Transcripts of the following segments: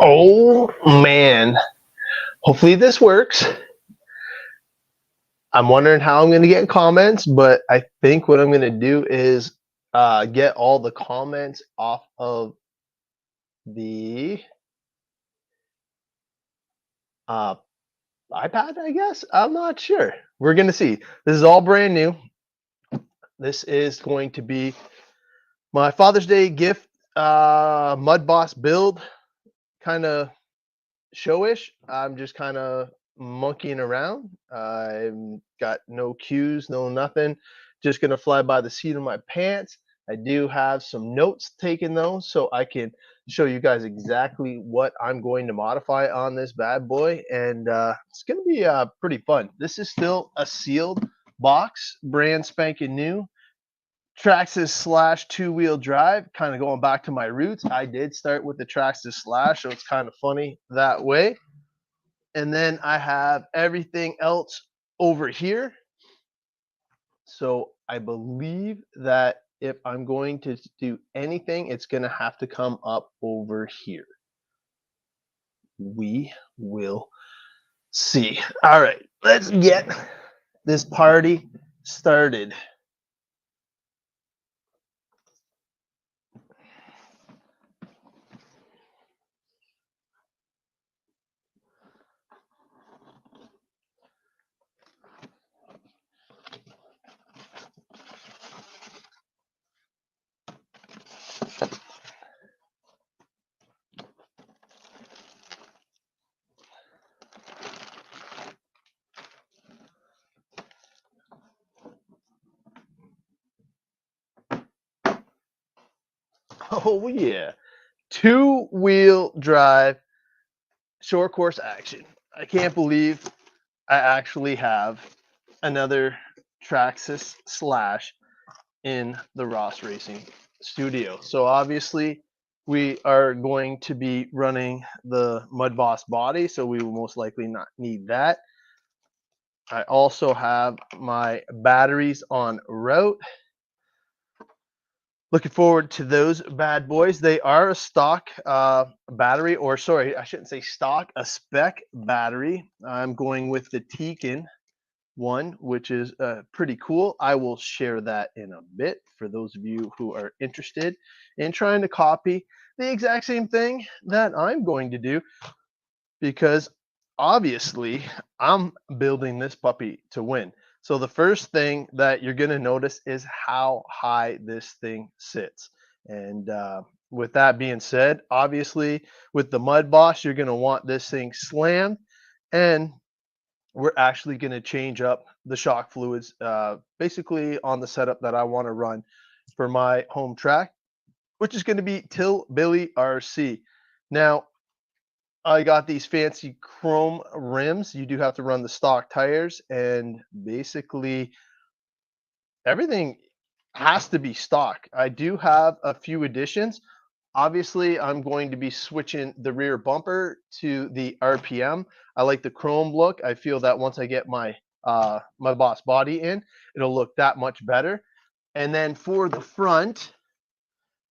Oh man, hopefully this works. I'm wondering how I'm going to get comments, but I think what I'm going to do is get all the comments off of the uh, iPad, I guess. I'm not sure. We're going to see. This is all brand new. This is going to be my Father's Day gift, Mudboss Build kind of showish. I'm just kind of monkeying around. I've got no cues, no nothing. Just gonna fly by the seat of my pants. I do have some notes taken though, so I can show you guys exactly what I'm going to modify on this bad boy, and it's gonna be pretty fun. This is still a sealed box, brand spanking new. Traxxas slash two-wheel drive, kind of going back to my roots. I did start with the Traxxas slash, so it's kind of funny that way. And then I have everything else over here. So I believe that if I'm going to do anything, it's going to have to come up over here. We will see. All right, let's get this party started. Oh yeah, two-wheel drive, short course action. I can't believe I actually have another Traxxas slash in the Ross Racing studio. So obviously we are going to be running the Mudboss body, so we will most likely not need that. I also have my batteries on route. Looking forward to those bad boys. They are a stock battery, or sorry, I shouldn't say stock, a spec battery. I'm going with the Tekin one, which is pretty cool. I will share that in a bit for those of you who are interested in trying to copy the exact same thing that I'm going to do, because obviously I'm building this puppy to win. So the first thing that you're going to notice is how high this thing sits. And with that being said, obviously with the Mudboss, you're going to want this thing slammed, and we're actually going to change up the shock fluids basically on the setup that I want to run for my home track, which is going to be Till Billy RC. Now, I got these fancy chrome rims. You do have to run the stock tires, and basically everything has to be stock. I do have a few additions. Obviously, I'm going to be switching the rear bumper to the RPM. I like the chrome look. I feel that once I get my Mudboss body in, it'll look that much better. And then for the front,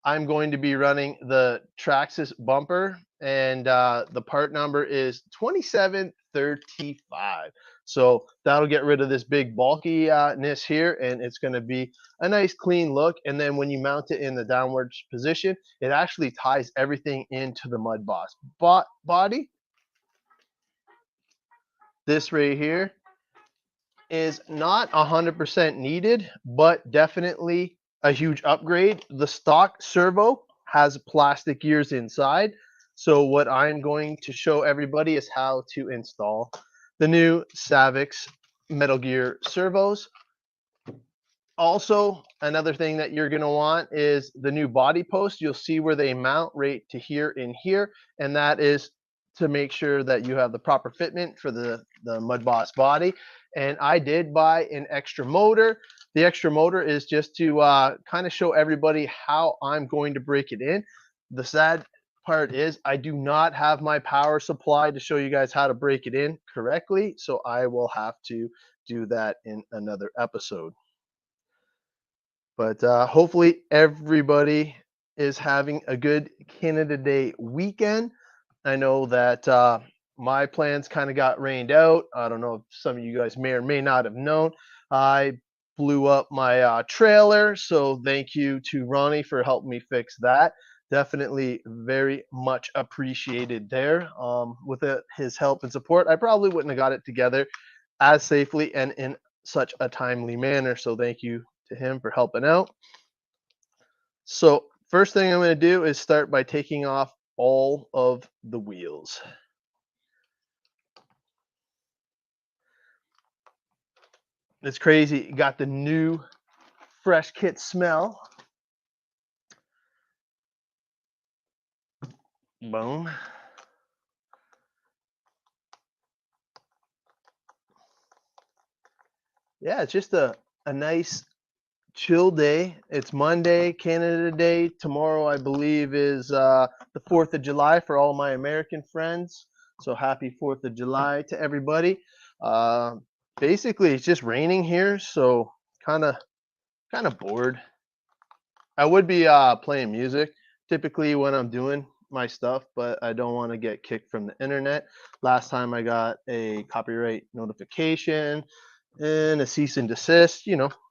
I'm going to be running the Traxxas bumper, and the part number is 2735. So that'll get rid of this big bulkiness here, and it's going to be a nice clean look. And then when you mount it in the downwards position, it actually ties everything into the Mudboss body. This right here is not 100% needed, but definitely a huge upgrade. The stock servo has plastic gears inside. So what I'm going to show everybody is how to install the new Savix Metal Gear servos. Also, another thing that you're going to want is the new body post. You'll see where they mount right to here and here, and that is to make sure that you have the proper fitment for the Mudboss body. And I did buy an extra motor. The extra motor is just to kind of show everybody how I'm going to break it in. The sad part is I do not have my power supply to show you guys how to break it in correctly, so I will have to do that in another episode. But hopefully everybody is having a good Canada Day weekend. I know that my plans kind of got rained out. I don't know if some of you guys may or may not have known. I blew up my trailer, so thank you to Ronnie for helping me fix that. Definitely very much appreciated there. With his help and support, I probably wouldn't have got it together as safely and in such a timely manner. So thank you to him for helping out. So first thing I'm going to do is start by taking off all of the wheels. It's crazy. Got the new fresh kit smell. Boom. Yeah, it's just a nice chill day. It's Monday, Canada Day. Tomorrow, I believe, is the 4th of July for all my American friends. So happy 4th of July to everybody. Uh, Basically, it's just raining here, so kind of bored. I would be playing music typically when I'm doing my stuff, but I don't want to get kicked from the internet. Last time I got a copyright notification and a cease and desist,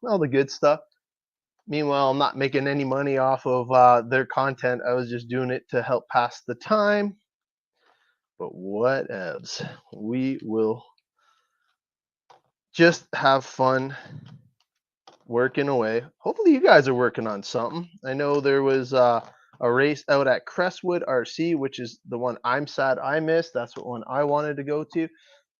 all the good stuff. Meanwhile, I'm not making any money off of their content. I was just doing it to help pass the time. But what else? We will just have fun working away. Hopefully, you guys are working on something. I know there was a race out at Crestwood RC, which is the one I'm sad I missed. That's the one I wanted to go to.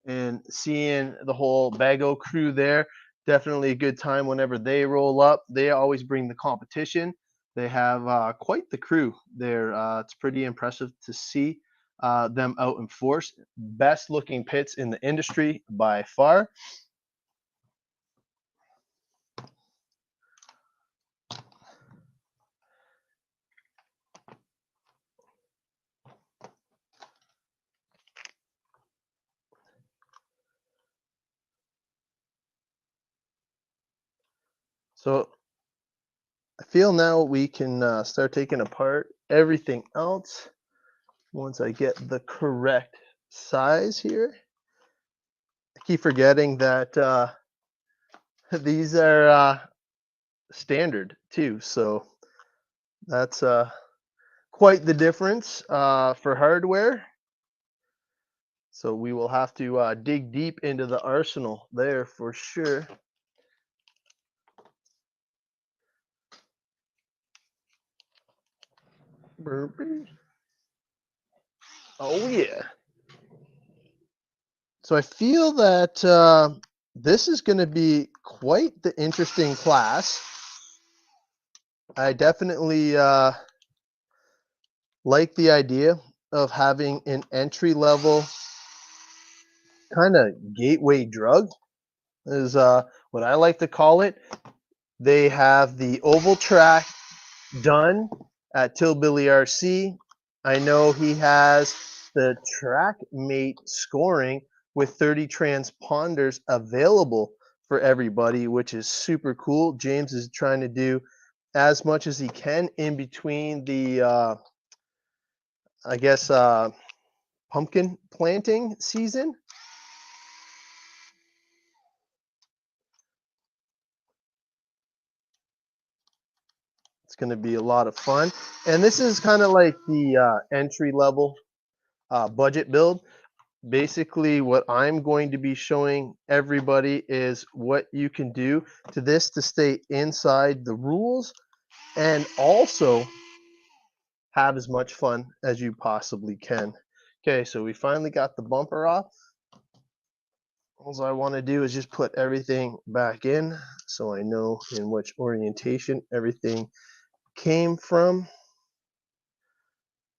And seeing the whole Bago crew there, definitely a good time whenever they roll up. They always bring the competition. They have quite the crew there. It's pretty impressive to see them out in force. Best looking pits in the industry by far. So I feel now we can start taking apart everything else once I get the correct size here. I keep forgetting that these are standard too, so that's quite the difference for hardware. So we will have to dig deep into the arsenal there for sure. Burpee. Oh yeah. So I feel that this is going to be quite the interesting class. I definitely like the idea of having an entry level kind of gateway drug is what I like to call it. They have the oval track done at Tillbilly RC. I know he has the track mate scoring with 30 transponders available for everybody, which is super cool. James is trying to do as much as he can in between the, I guess, pumpkin planting season. It's going to be a lot of fun. And this is kind of like the entry level budget build. Basically, what I'm going to be showing everybody is what you can do to this to stay inside the rules and also have as much fun as you possibly can. Okay, so we finally got the bumper off. All I want to do is just put everything back in so I know in which orientation everything came from.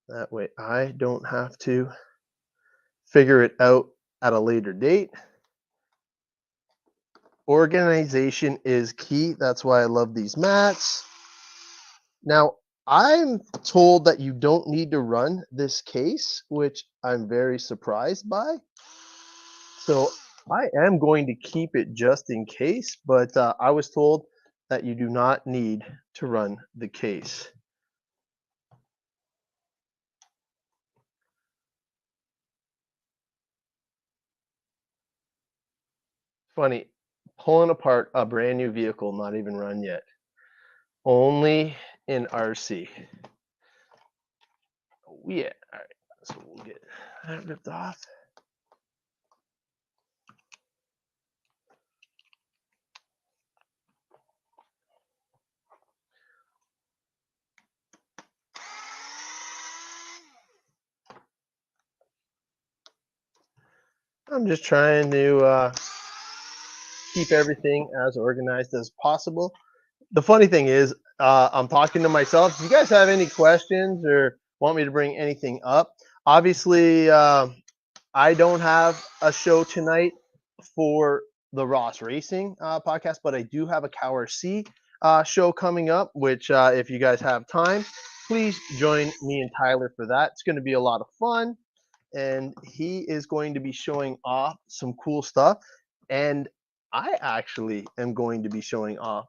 That way I don't have to figure it out at a later date. Organization is key. That's why I love these mats. Now, I'm told that you don't need to run this case, which I'm very surprised by. So I am going to keep it just in case, but I was told that you do not need to run the case. funny, pulling apart a brand new vehicle, not even run yet. Only in RC. Oh, yeah. All right. So we'll get that ripped off. I'm just trying to keep everything as organized as possible. The funny thing is, I'm talking to myself. Do you guys have any questions or want me to bring anything up? Obviously, I don't have a show tonight for the Ross Racing podcast, but I do have a Cower C show coming up, which if you guys have time, please join me and Tyler for that. It's going to be a lot of fun, and he is going to be showing off some cool stuff. And I actually am going to be showing off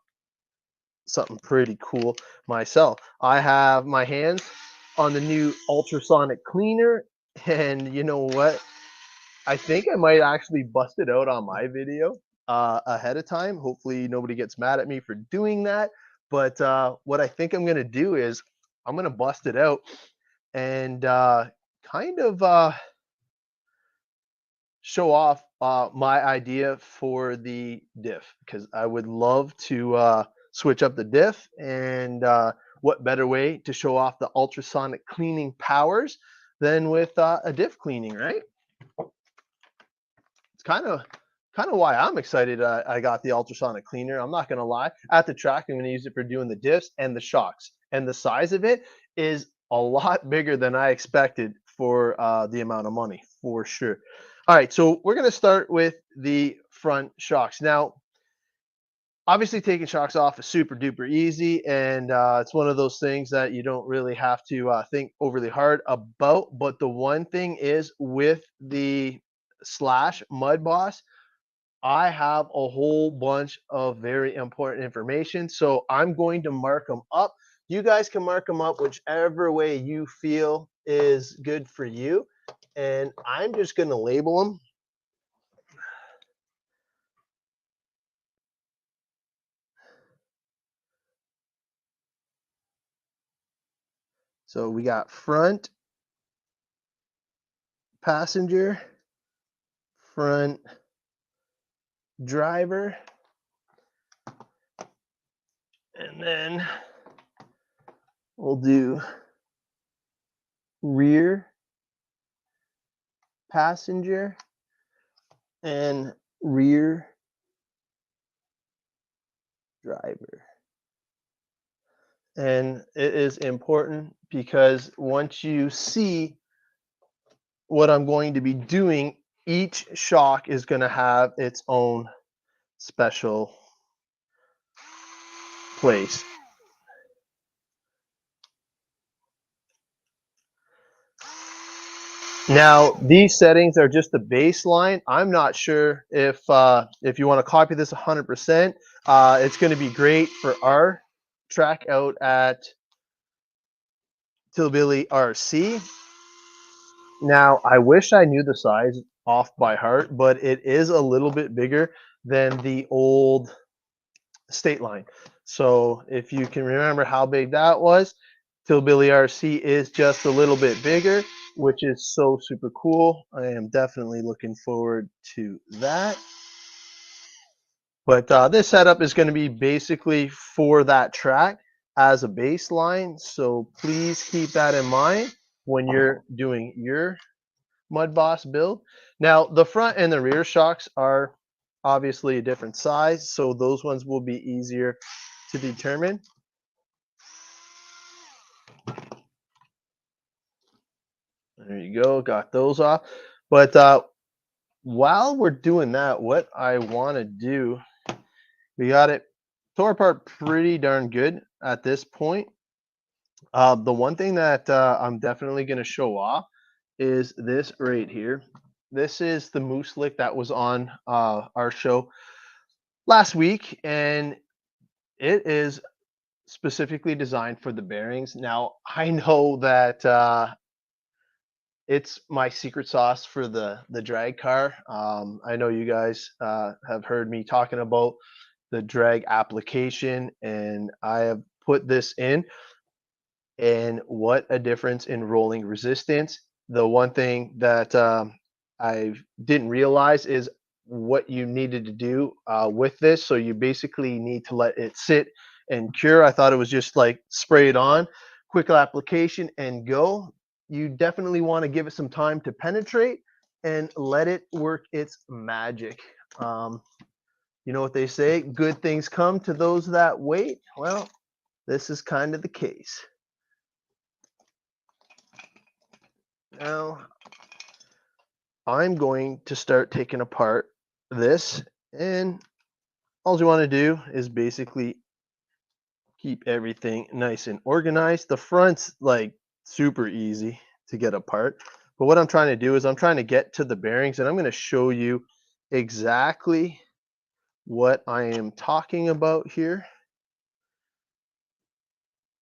something pretty cool myself. I have my hands on the new ultrasonic cleaner, and you know what? I think I might actually bust it out on my video ahead of time. Hopefully nobody gets mad at me for doing that. But what I think I'm going to do is I'm going to bust it out and kind of show off my idea for the diff, because I would love to switch up the diff, and what better way to show off the ultrasonic cleaning powers than with a diff cleaning, right? It's kind of why I'm excited. I got the ultrasonic cleaner. I'm not gonna lie. At the track, I'm gonna use it for doing the diffs and the shocks. And the size of it is a lot bigger than I expected for the amount of money, for sure. All right, so we're gonna start with the front shocks. Now, obviously, taking shocks off is super duper easy, and it's one of those things that you don't really have to think overly hard about. But the one thing is, with the Slash Mud Boss, I have a whole bunch of very important information. So I'm going to mark them up. You guys can mark them up whichever way you feel is good for you. And I'm just going to label them. So we got front passenger, front driver, and then we'll do rear passenger and rear driver. And it is important because once you see what I'm going to be doing, each shock is going to have its own special place. Now, these settings are just the baseline. I'm not sure if you want to copy this 100%. It's going to be great for our track out at Tilbilly RC. Now, I wish I knew the size off by heart, but it is a little bit bigger than the old State Line. So if you can remember how big that was, Tilbilly RC is just a little bit bigger, which is so super cool. I am definitely looking forward to that. But this setup is going to be basically for that track as a baseline. So please keep that in mind when you're doing your Mudboss build. Now, the front and the rear shocks are obviously a different size, so those ones will be easier to determine. There you go, got those off. But while we're doing that, what I want to do, we got it tore apart pretty darn good at this point. The one thing that I'm definitely going to show off is this right here. This is the Moose Lick that was on our show last week, and it is specifically designed for the bearings. Now, I know that it's my secret sauce for the drag car. I know you guys have heard me talking about the drag application, and I have put this in, and what a difference in rolling resistance. The one thing that I didn't realize is what you needed to do with this. So you basically need to let it sit and cure. I thought it was just like spray it on, quick application and go. You definitely want to give it some time to penetrate and let it work its magic. Um, you know what they say, good things come to those that wait. Well, this is kind of the case. Now, I'm going to start taking apart this, and all you want to do is basically keep everything nice and organized. The front's like super easy to get apart, but what I'm trying to do is I'm trying to get to the bearings, and I'm going to show you exactly what I am talking about here.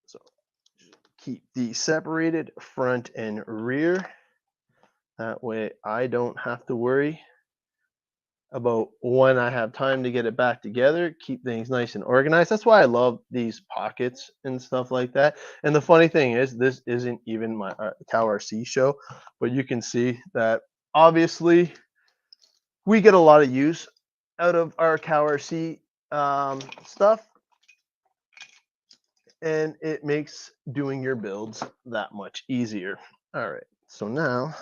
So keep these separated, front and rear. That way I don't have to worry about when I have time to get it back together, keep things nice and organized. That's why I love these pockets and stuff like that. And the funny thing is, this isn't even my Cow RC show, but you can see that obviously we get a lot of use out of our Cow RC stuff, and it makes doing your builds that much easier. All right, so now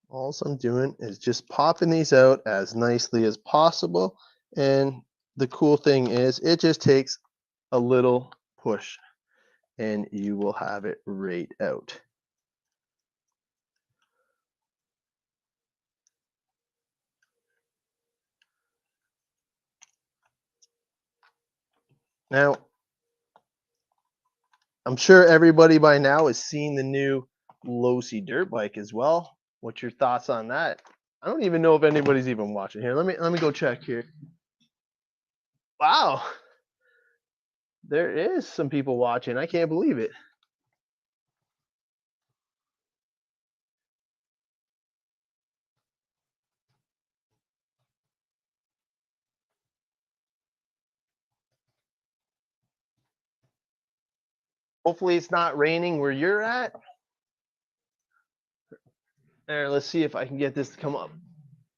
all I'm doing is just popping these out as nicely as possible. And the cool thing is it just takes a little push and you will have it right out. Now, I'm sure everybody by now has seen the new Losi dirt bike as well. What's your thoughts on that? I don't even know if anybody's even watching here. Let me go check here. Wow, there is some people watching. I can't believe it. Hopefully it's not raining where you're at. There, let's see if I can get this to come up.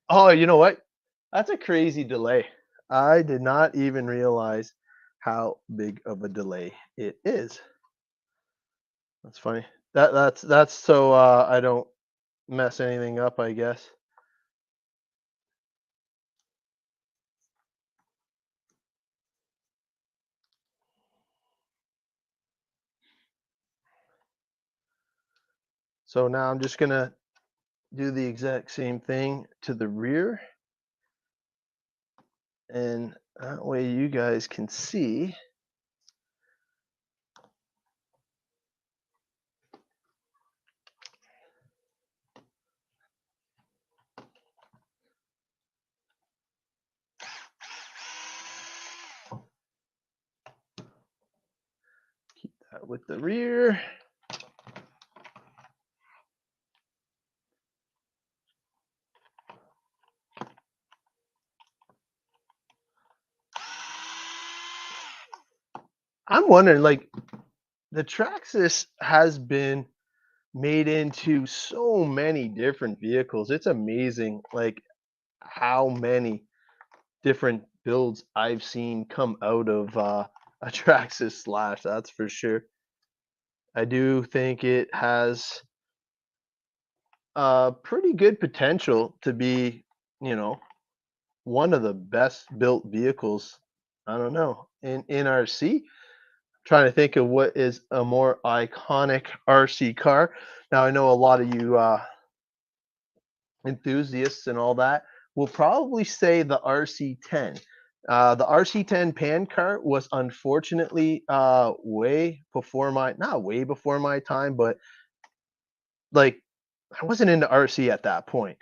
Oh, you know what? That's a crazy delay. I did not even realize how big of a delay it is. That's funny. That's so I don't mess anything up, I guess. So now I'm just gonna do the exact same thing to the rear, and that way you guys can see. Keep that with the rear. I'm wondering, like, the Traxxas has been made into so many different vehicles. It's amazing, like, how many different builds I've seen come out of a Traxxas Slash. That's for sure. I do think it has pretty good potential to be, you know, one of the best built vehicles. I don't know, in RC. Trying to think of what is a more iconic RC car. Now I know a lot of you enthusiasts and all that will probably say the RC10. The RC10 pan car was unfortunately way before my, not way before my time, but like I wasn't into RC at that point.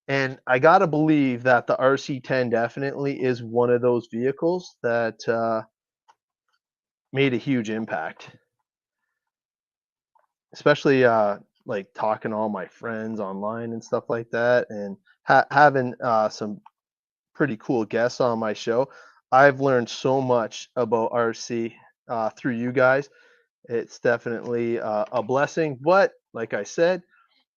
And I gotta believe that the RC10 definitely is one of those vehicles that made a huge impact. especially like talking to all my friends online and stuff like that, and having some pretty cool guests on my show. I've learned so much about RC through you guys. It's definitely a blessing, but like I said,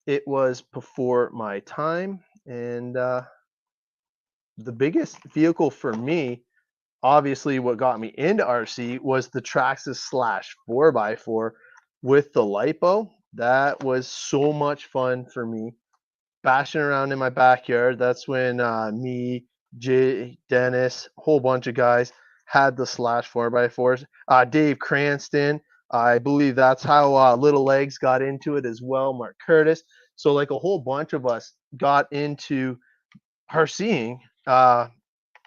it was before my time. And the biggest vehicle for me, obviously, what got me into RC was the Traxxas slash 4x4 with the lipo. That was so much fun for me bashing around in my backyard. That's when me, Jay, Dennis, a whole bunch of guys had the slash 4x4s. Dave Cranston, I believe that's how Little Legs got into it as well. Mark Curtis. So like a whole bunch of us got into RCing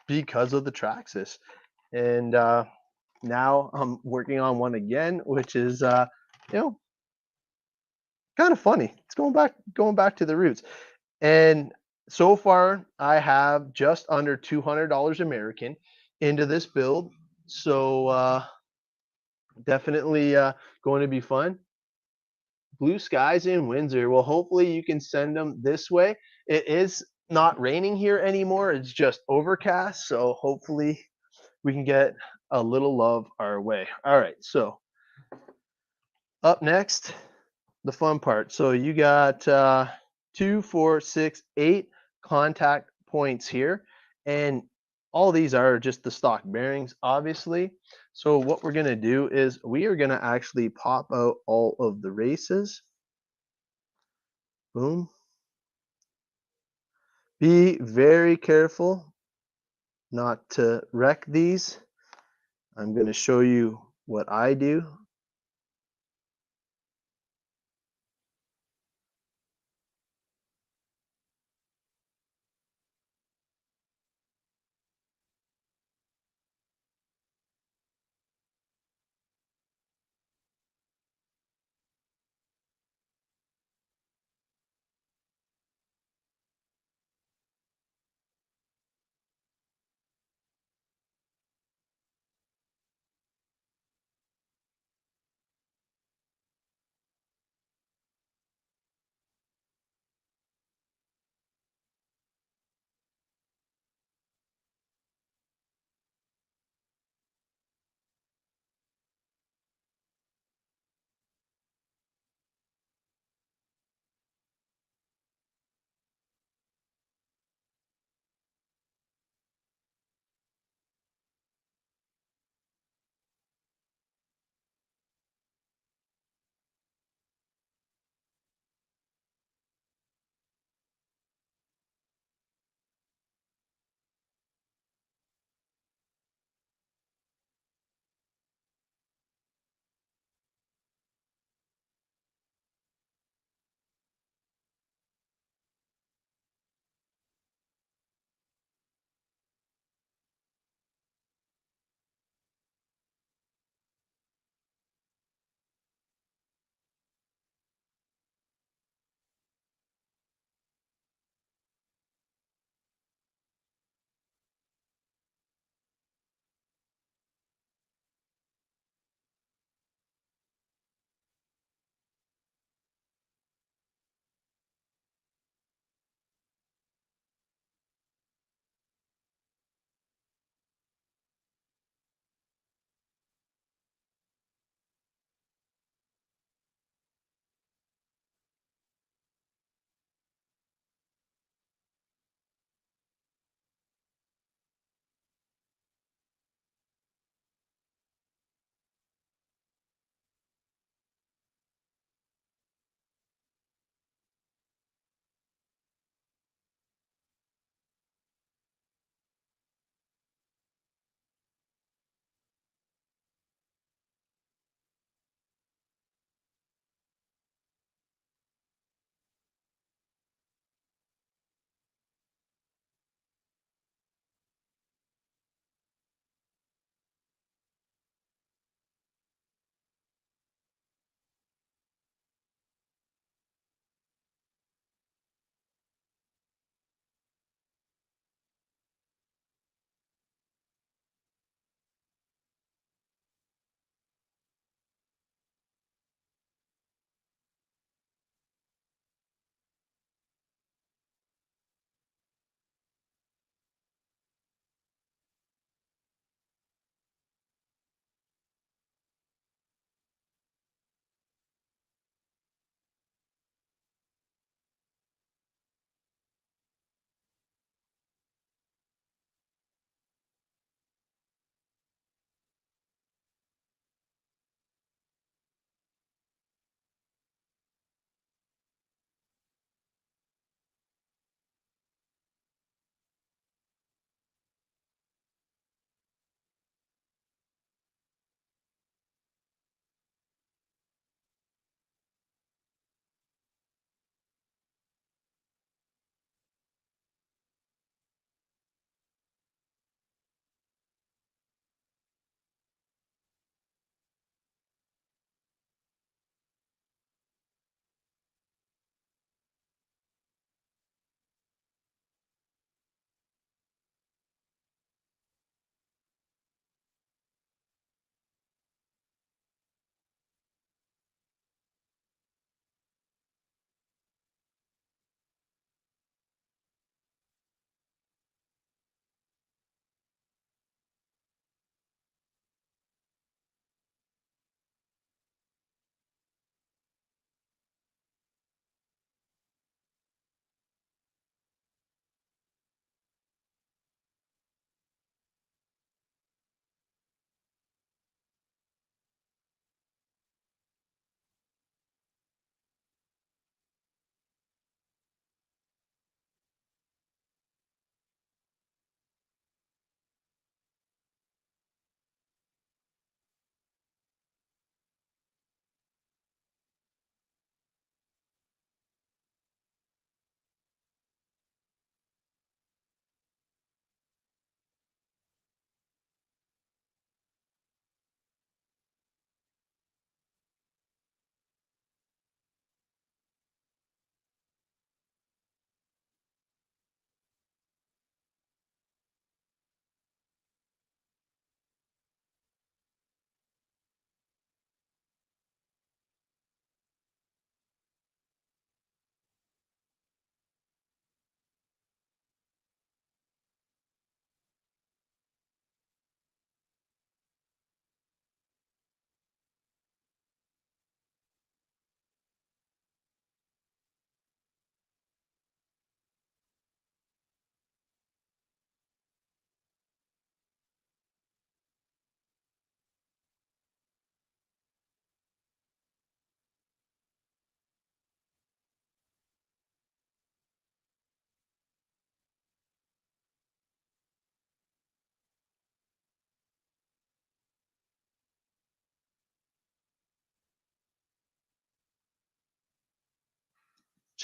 because of the Traxxas, and now I'm working on one again, which is you know kind of funny. It's going back to the roots. And so far, I have just under $200 American into this build. So definitely going to be fun. Blue skies in Windsor. Well, hopefully you can send them this way. It is not raining here anymore. It's just overcast. So hopefully we can get a little love our way. All right. So up next, the fun part. So you got 2, 4, 6, 8 contact points here, and all these are just the stock bearings, obviously. So what we're going to do is we are going to actually pop out all of the races. Boom. Be very careful not to wreck these. I'm going to show you what I do.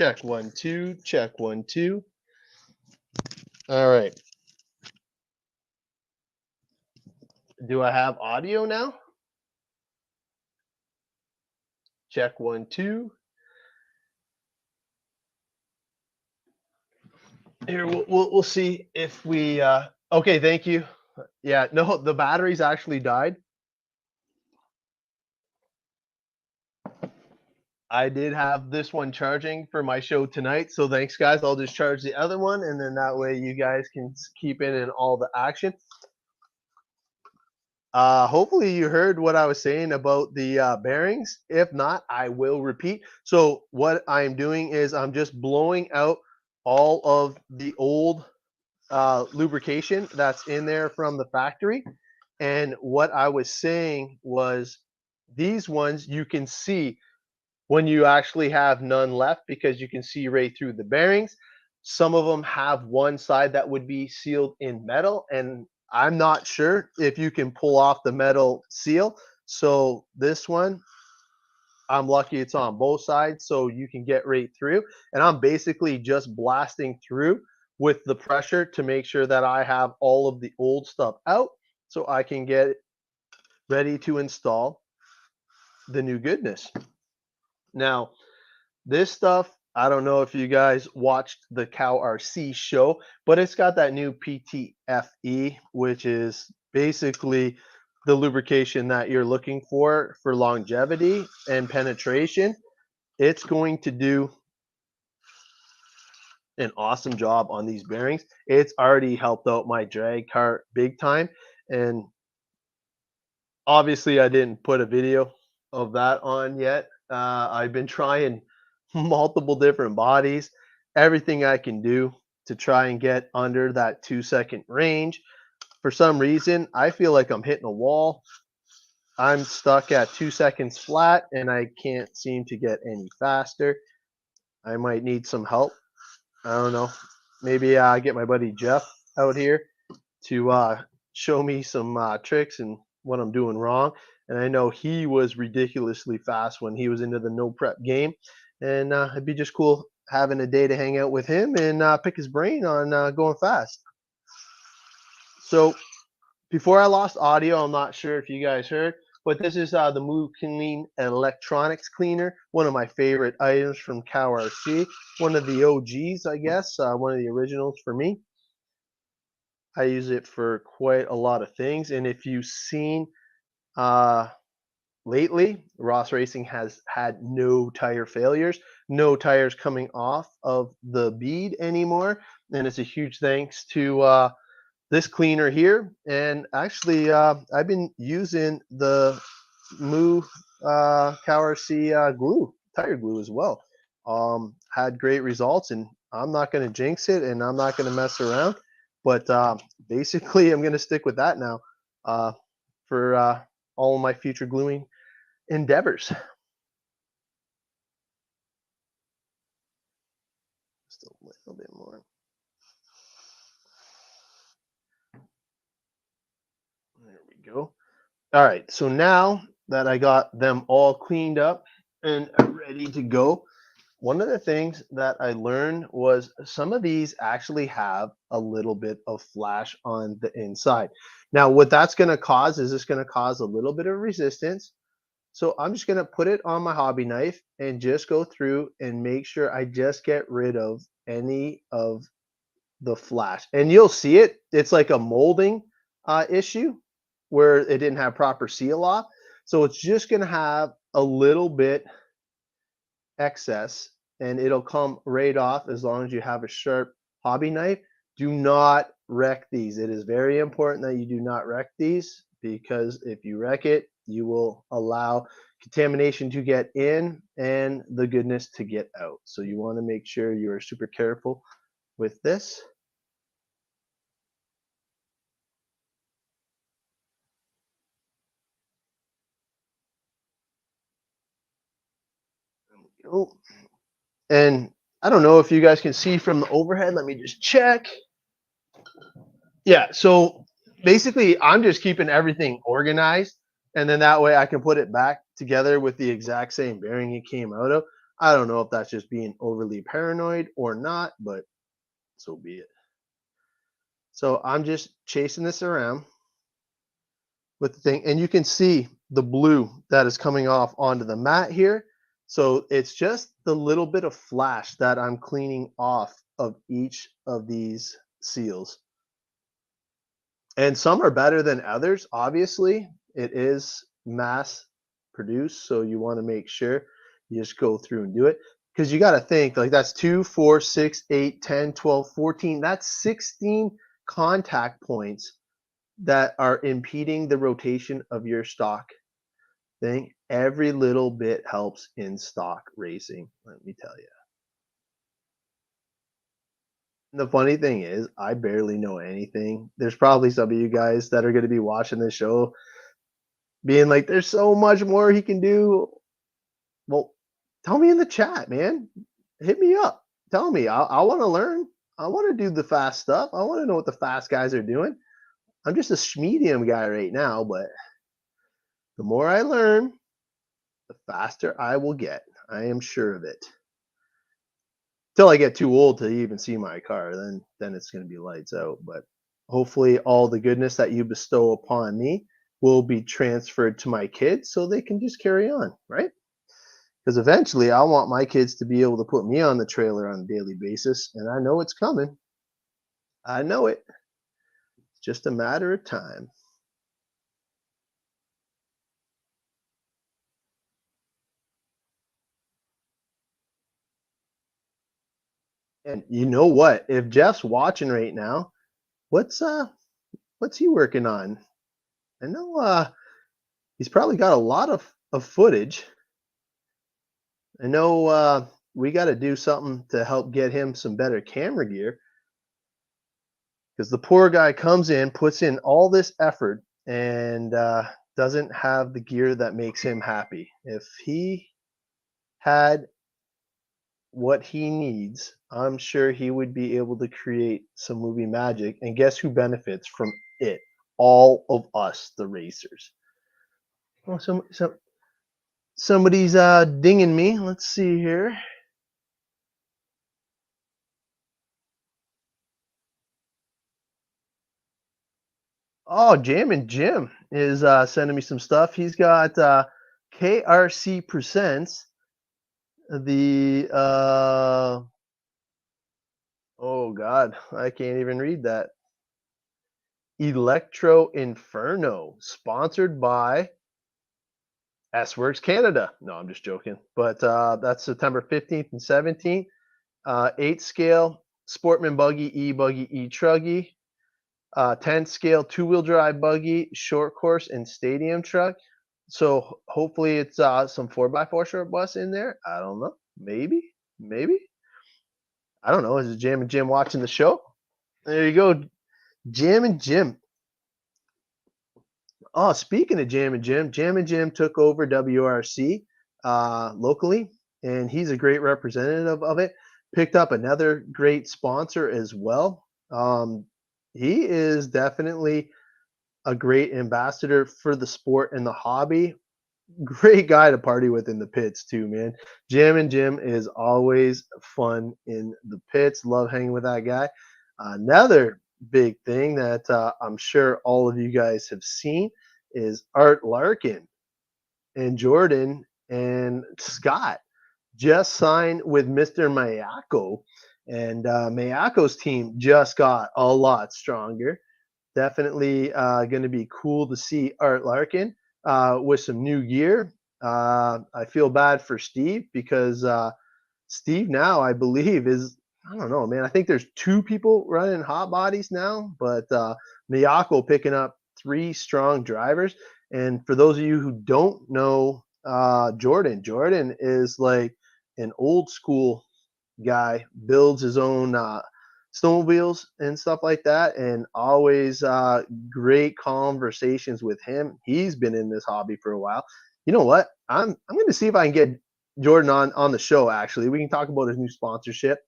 Check 1 2. Check 1 2. All right. Do I have audio now? Check 1 2. Here we'll see if we okay, thank you. Yeah, no, the batteries actually died. I did have this one charging for my show tonight, so thanks guys. I'll just charge the other one, and then that way you guys can keep in all the action. Hopefully you heard what I was saying about the bearings. If not, I will repeat. So what I'm doing is I'm just blowing out all of the old lubrication that's in there from the factory. And what I was saying was these ones you can see when you actually have none left because you can see right through the bearings. Some of them have one side that would be sealed in metal, and I'm not sure if you can pull off the metal seal. So this one, I'm lucky it's on both sides, so you can get right through. And I'm basically just blasting through with the pressure to make sure that I have all of the old stuff out so I can get ready to install the new goodness. Now, this stuff, I don't know if you guys watched the Cow RC show, but it's got that new PTFE, which is basically the lubrication that you're looking for longevity and penetration. It's going to do an awesome job on these bearings. It's already helped out my drag cart big time. And obviously, I didn't put a video of that on yet. I've been trying multiple different bodies, everything I can do to try and get under that 2-second range. For some reason, I feel like I'm hitting a wall. I'm stuck at 2 seconds flat and I can't seem to get any faster. I might need some help. I don't know. Maybe get my buddy Jeff out here to show me some tricks and what I'm doing wrong. And I know he was ridiculously fast when he was into the no prep game. And it'd be just cool having a day to hang out with him and pick his brain on going fast. So before I lost audio, I'm not sure if you guys heard, but this is the Move Clean Electronics Cleaner, one of my favorite items from Cow RC, one of the OGs, I guess, one of the originals for me. I use it for quite a lot of things, and if you've seen lately, Ross Racing has had no tire failures, no tires coming off of the bead anymore, and it's a huge thanks to this cleaner here. And actually, I've been using the Moo Cow RC glue, tire glue as well. Had great results, and I'm not going to jinx it, and I'm not going to mess around. But basically, I'm going to stick with that now for all of my future gluing endeavors. Just a little bit more. There we go. All right, so now that I got them all cleaned up and ready to go, one of the things that I learned was some of these actually have a little bit of flash on the inside. Now, what that's going to cause is it's going to cause a little bit of resistance. So I'm just going to put it on my hobby knife and just go through and make sure I just get rid of any of the flash. And you'll see it. It's like a molding issue where it didn't have proper seal off. So it's just going to have a little bit excess and it'll come right off as long as you have a sharp hobby knife. Do not wreck these. It is very important that you do not wreck these because if you wreck it, you will allow contamination to get in and the goodness to get out. So you want to make sure you are super careful with this. There we go. And I don't know if you guys can see from the overhead. Let me just check. Yeah, so basically I'm just keeping everything organized and then that way I can put it back together with the exact same bearing it came out of. I don't know if that's just being overly paranoid or not, but so be it. So I'm just chasing this around with the thing, and you can see the blue that is coming off onto the mat here. So it's just the little bit of flash that I'm cleaning off of each of these seals. And some are better than others. Obviously, it is mass produced, so you want to make sure you just go through and do it. Because you got to think like that's 2, 4, 6, 8, 10, 12, 14. That's 16 contact points that are impeding the rotation of your stock thing. Every little bit helps in stock racing, let me tell you. The funny thing is, I barely know anything. There's probably some of you guys that are going to be watching this show being like, there's so much more he can do. Well, tell me in the chat, man. Hit me up. Tell me. I want to learn. I want to do the fast stuff. I want to know what the fast guys are doing. I'm just a medium guy right now, but the more I learn, the faster I will get. I am sure of it. Till I get too old to even see my car, then it's going to be lights out. But hopefully, all the goodness that you bestow upon me will be transferred to my kids, so they can just carry on, right? Because eventually, I want my kids to be able to put me on the trailer on a daily basis, and I know it's coming. I know it. It's just a matter of time. And you know what? If Jeff's watching right now, what's uh what's he working on? I know he's probably got a lot of footage. I know we got to do something to help get him some better camera gear because the poor guy comes in, puts in all this effort, and doesn't have the gear that makes him happy. If he had what he needs, I'm sure he would be able to create some movie magic. And guess who benefits from it? All of us, the racers. Oh, somebody's dinging me. Let's see here. Oh, Jammin' Jim is sending me some stuff. He's got KRC Presents the oh god, I can't even read that. Electro Inferno, sponsored by S Works Canada. No, I'm just joking. But that's September 15th and 17th. 8 scale Sportman buggy, e-truggy. 10 scale 2-wheel drive buggy, short course, and stadium truck. So hopefully it's some 4x4 short bus in there. I don't know. Maybe. I don't know. Is it Jam and Jim watching the show? There you go. Jam and Jim. Oh, speaking of Jam and Jim took over WRC locally, and he's a great representative of it. Picked up another great sponsor as well. He is definitely a great ambassador for the sport and the hobby. Great guy to party with in the pits too, man. Jam and Jim is always fun in the pits. Love hanging with that guy. Another big thing that I'm sure all of you guys have seen is Art Larkin and Jordan and Scott just signed with Mr. Mayako, and Mayako's team just got a lot stronger. Definitely going to be cool to see Art Larkin with some new gear. I feel bad for Steve because Steve now, I believe, is I don't know, man. I think there's 2 people running hot bodies now, but Miyako picking up 3 strong drivers. And for those of you who don't know Jordan is like an old school guy, builds his own snowmobiles and stuff like that, and always great conversations with him. He's been in this hobby for a while. You know what? I'm going to see if I can get Jordan on the show. Actually, we can talk about his new sponsorship.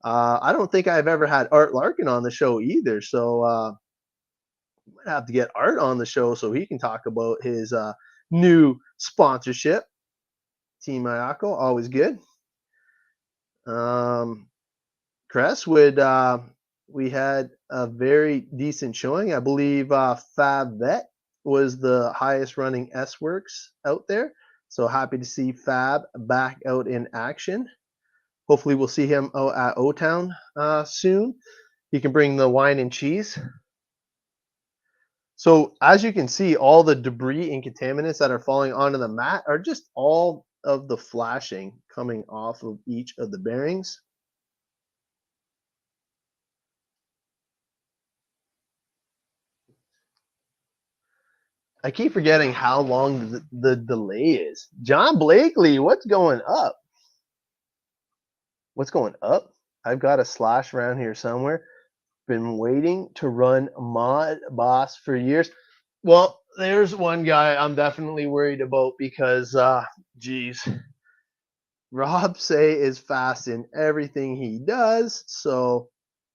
I don't think I've ever had Art Larkin on the show either, so might have to get Art on the show so he can talk about his new sponsorship. Team Ayako, always good. Um, Crestwood, we had a very decent showing. I believe Fab Vet was the highest running S Works out there. So happy to see Fab back out in action. Hopefully, we'll see him out at O Town soon. He can bring the wine and cheese. So as you can see, all the debris and contaminants that are falling onto the mat are just all of the flashing coming off of each of the bearings. I keep forgetting how long the delay is. John Blakely, what's going up? What's going up? I've got a slash around here somewhere. Been waiting to run Mod Boss for years. Well, there's one guy I'm definitely worried about because, geez, Rob Say is fast in everything he does. So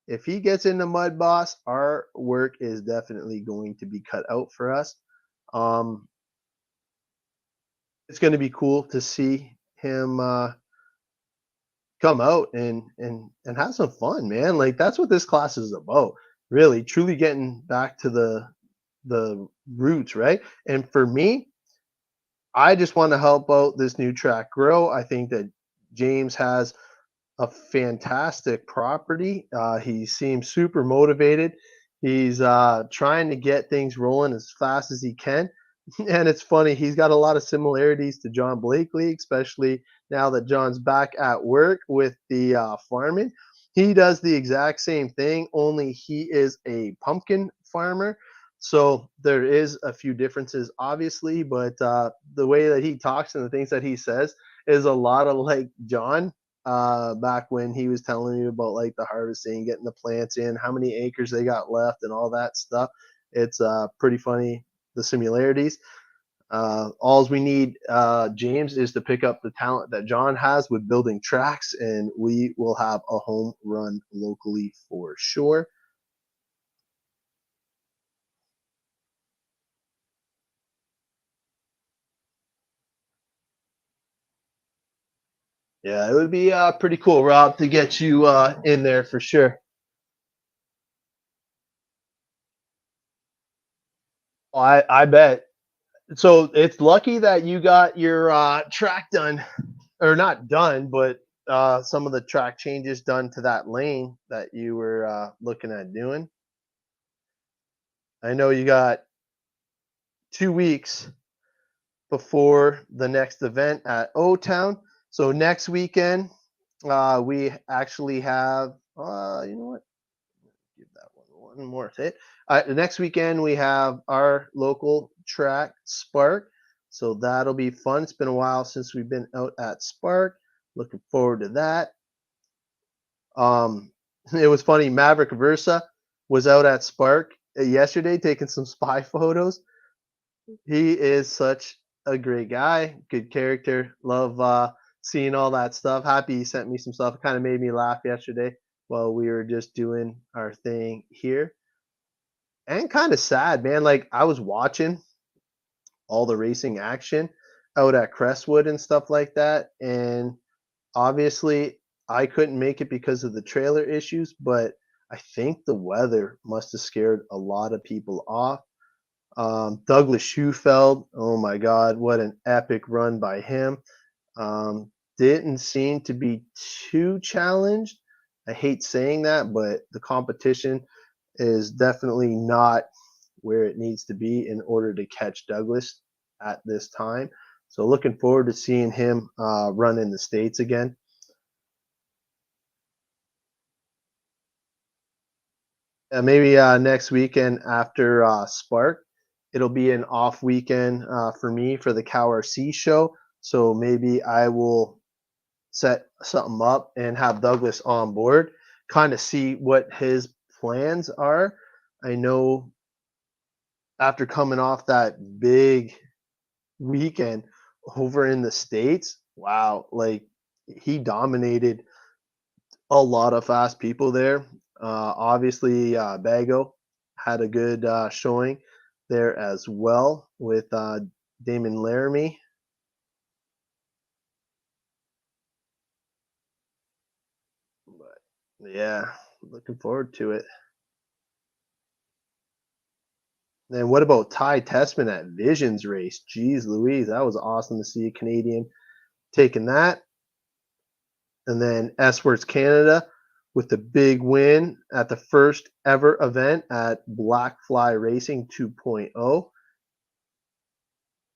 if he gets into Mud Boss, our work is definitely going to be cut out for us. Um, it's going to be cool to see him come out and have some fun, man. Like that's what this class is about. Really, truly getting back to the roots, right? And for me, I just want to help out this new track grow. I think that James has a fantastic property. He seems super motivated. He's trying to get things rolling as fast as he can. And it's funny, he's got a lot of similarities to John Blakely, especially now that John's back at work with the farming. He does the exact same thing, only he is a pumpkin farmer. So there is a few differences, obviously, but the way that he talks and the things that he says is a lot of like John back when he was telling me about like the harvesting, getting the plants in, how many acres they got left, and all that stuff. It's pretty funny the similarities. All we need, James, is to pick up the talent that John has with building tracks, and we will have a home run locally for sure. Yeah, it would be pretty cool, Rob, to get you in there for sure. I bet. So it's lucky that you got your track done, or not done, but some of the track changes done to that lane that you were looking at doing. I know you got 2 weeks before the next event at O Town. So next weekend, we actually have, you know what? Give that one more hit. The next weekend, we have our local track, Spark. So that'll be fun. It's been a while since we've been out at Spark. Looking forward to that. It was funny. Maverick Versa was out at Spark yesterday taking some spy photos. He is such a great guy, good character. Love seeing all that stuff. Happy he sent me some stuff. It kind of made me laugh yesterday while we were just doing our thing here. And kind of sad, man. Like I was watching all the racing action out at Crestwood and stuff like that. And obviously, I couldn't make it because of the trailer issues, but I think the weather must have scared a lot of people off. Douglas Schufeld, oh my God, what an epic run by him. Didn't seem to be too challenged. I hate saying that, but the competition is definitely not where it needs to be in order to catch Douglas at this time. So looking forward to seeing him run in the States again. Maybe next weekend after Spark, it'll be an off weekend for me for the CowRC show. So maybe I will set something up and have Douglas on board, kind of see what his plans are. I know after coming off that big weekend over in the States, wow, like he dominated a lot of fast people there. Obviously, Bago had a good showing there as well with Damon Laramie. Yeah, looking forward to it. And what about Ty Tessman at Visions race? Jeez Louise, that was awesome to see a Canadian taking that. And then Esworts Canada with the big win at the first ever event at Blackfly Racing 2.0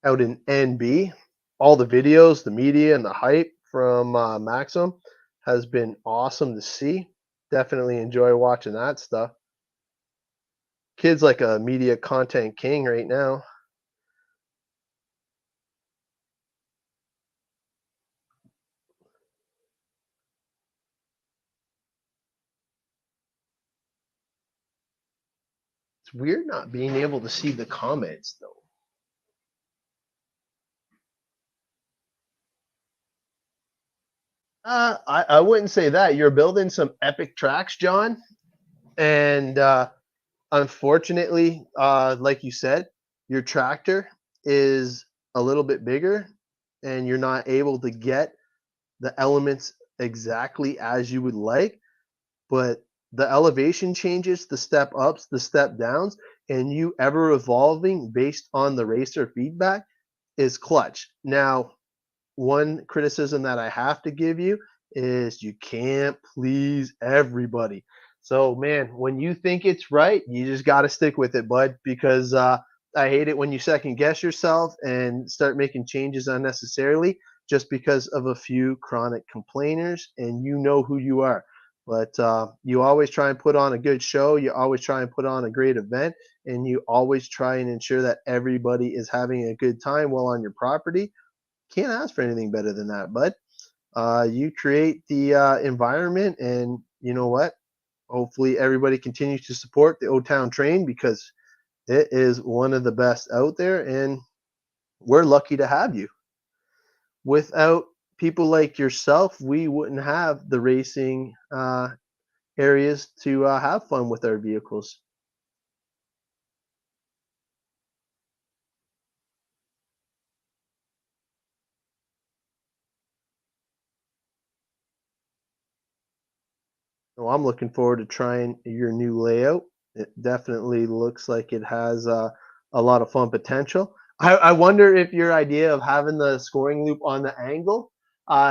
out in NB. All the videos, the media, and the hype from Maxim has been awesome to see. Definitely enjoy watching that stuff. Kid's like a media content king right now. It's weird not being able to see the comments though. I wouldn't say that. You're building some epic tracks, John, and unfortunately, like you said, your tractor is a little bit bigger, and you're not able to get the elements exactly as you would like. But the elevation changes, the step ups, the step downs, and you ever evolving based on the racer feedback is clutch. Now, one criticism that I have to give you is you can't please everybody. So, man, when you think it's right, you just got to stick with it, bud, because I hate it when you second guess yourself and start making changes unnecessarily just because of a few chronic complainers, and you know who you are. But you always try and put on a good show. You always try and put on a great event, and you always try and ensure that everybody is having a good time while on your property. Can't ask for anything better than that, bud. You create the environment, and you know what? Hopefully, everybody continues to support the O Town train because it is one of the best out there, and we're lucky to have you. Without people like yourself, we wouldn't have the racing areas to have fun with our vehicles. So I'm looking forward to trying your new layout. It definitely looks like it has a lot of fun potential. I wonder if your idea of having the scoring loop on the angle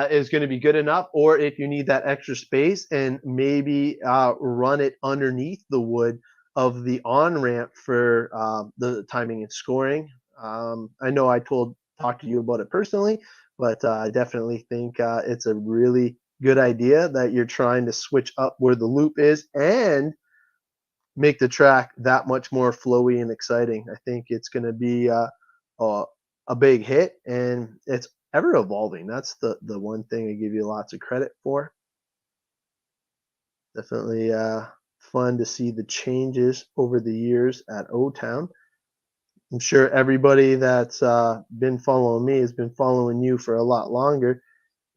is going to be good enough, or if you need that extra space and maybe run it underneath the wood of the on ramp for the timing and scoring. I know I talked to you about it personally, but I definitely think it's a really good idea that you're trying to switch up where the loop is and make the track that much more flowy and exciting. I think it's going to be a, a big hit, and it's ever evolving. That's the one thing I give you lots of credit for. Definitely fun to see the changes over the years at O Town. I'm sure everybody that's been following me has been following you for a lot longer,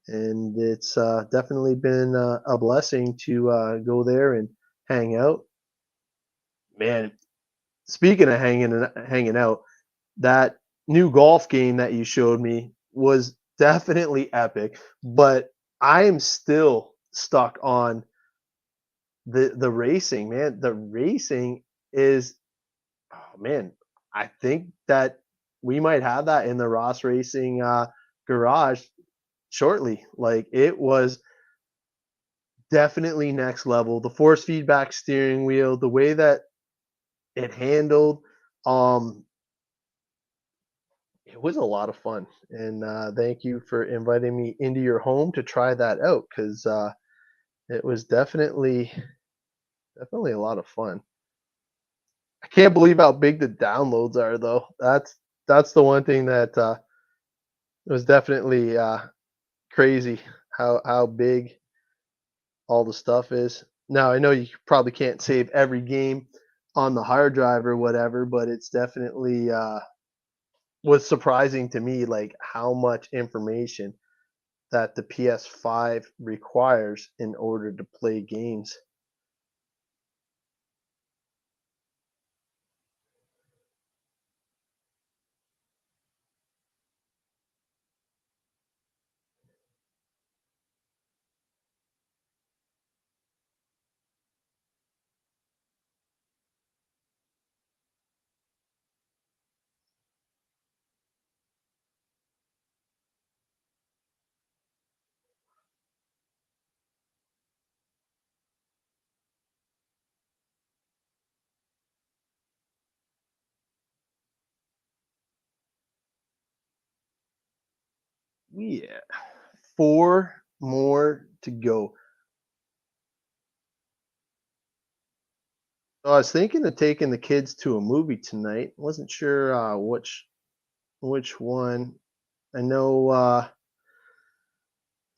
and it's definitely been a blessing to go there and hang out. Man, speaking of hanging out, that new golf game that you showed me was definitely epic. But I am still stuck on the racing, man. The racing is, oh man, I think that we might have that in the Ross Racing garage shortly. Like it was definitely next level. The force feedback steering wheel, the way that it handled, um, it was a lot of fun. And thank you for inviting me into your home to try that out because it was definitely a lot of fun. I can't believe how big the downloads are, though. That's the one thing that was definitely crazy how big all the stuff is. Now I know you probably can't save every game on the hard drive or whatever, but it's definitely was surprising to me like how much information that the PS5 requires in order to play games. Yeah. 4 more to go. So I was thinking of taking the kids to a movie tonight. Wasn't sure which one. I know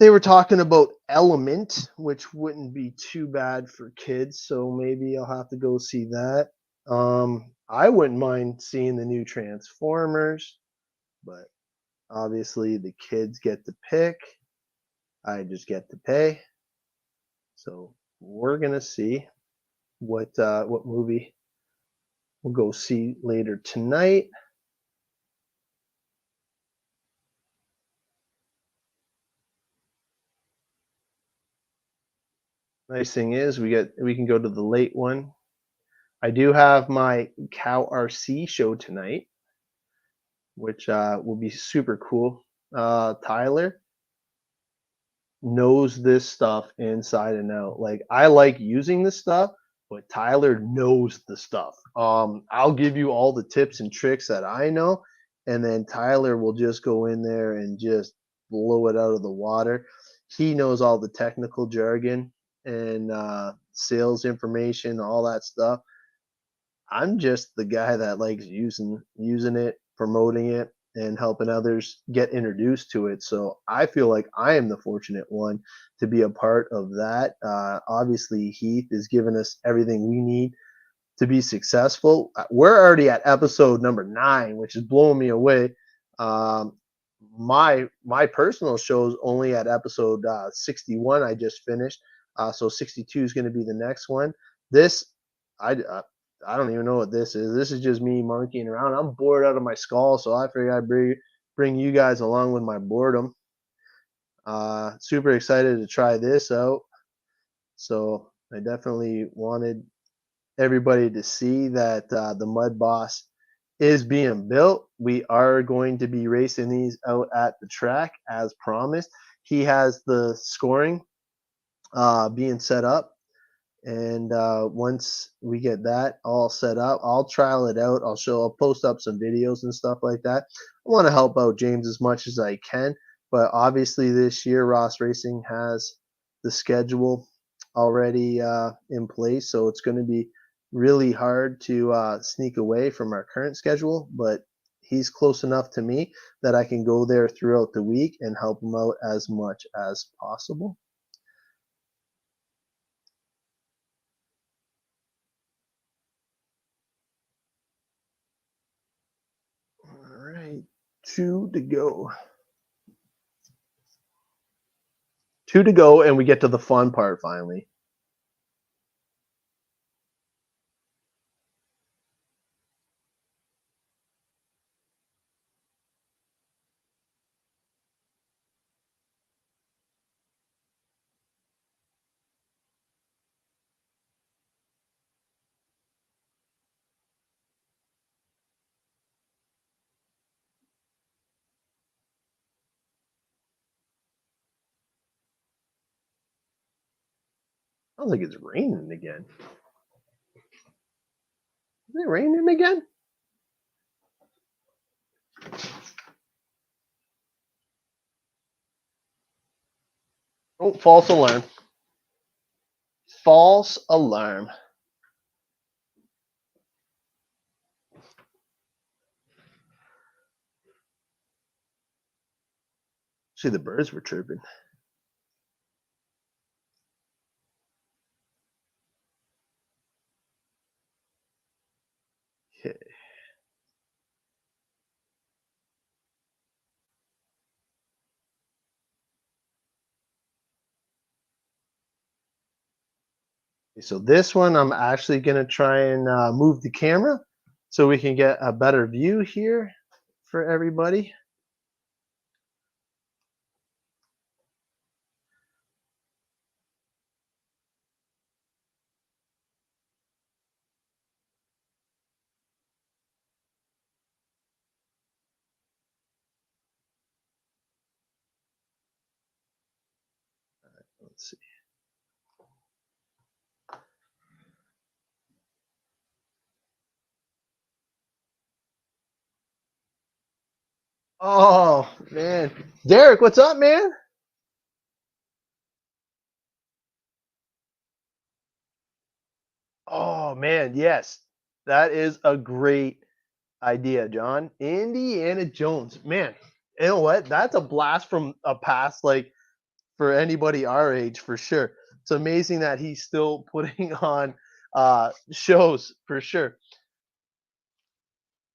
they were talking about Element, which wouldn't be too bad for kids, so maybe I'll have to go see that. I wouldn't mind seeing the new Transformers, but obviously the kids get to pick. I just get to pay. So we're gonna see what movie we'll go see later tonight. Nice thing is we can go to the late one. I do have my Cow RC show tonight, which will be super cool. Tyler knows this stuff inside and out. Like I like using this stuff, but Tyler knows the stuff. I'll give you all the tips and tricks that I know, and then Tyler will just go in there and just blow it out of the water. He knows all the technical jargon and sales information, all that stuff. I'm just the guy that likes using it, promoting it, and helping others get introduced to it. So I feel like I am the fortunate one to be a part of that. Obviously, Heath is giving us everything we need to be successful. We're already at episode number 9, which is blowing me away. Um, my personal show is only at episode 61. I just finished, so 62 is going to be the next one. This I don't even know what this is. This is just me monkeying around. I'm bored out of my skull, so I figured I'd bring you guys along with my boredom. Super excited to try this out. So I definitely wanted everybody to see that the Mud Boss is being built. We are going to be racing these out at the track as promised. He has the scoring being set up. And once we get that all set up, I'll trial it out. I'll post up some videos and stuff like that. I want to help out James as much as I can, but obviously this year Ross Racing has the schedule already in place, so it's going to be really hard to sneak away from our current schedule. But he's close enough to me that I can go there throughout the week and help him out as much as possible. All right, 2 to go. 2 to go, and we get to the fun part finally. Sounds like it's raining again. Is it raining again? Oh, false alarm. False alarm. See, the birds were chirping. Okay. So this one, I'm actually going to try and move the camera so we can get a better view here for everybody. Let's see. Oh man, Derek, what's up, man? Oh man, yes, that is a great idea, John. Indiana Jones, man. You know what? That's a blast from a past, like for anybody our age, for sure. It's amazing that he's still putting on shows for sure.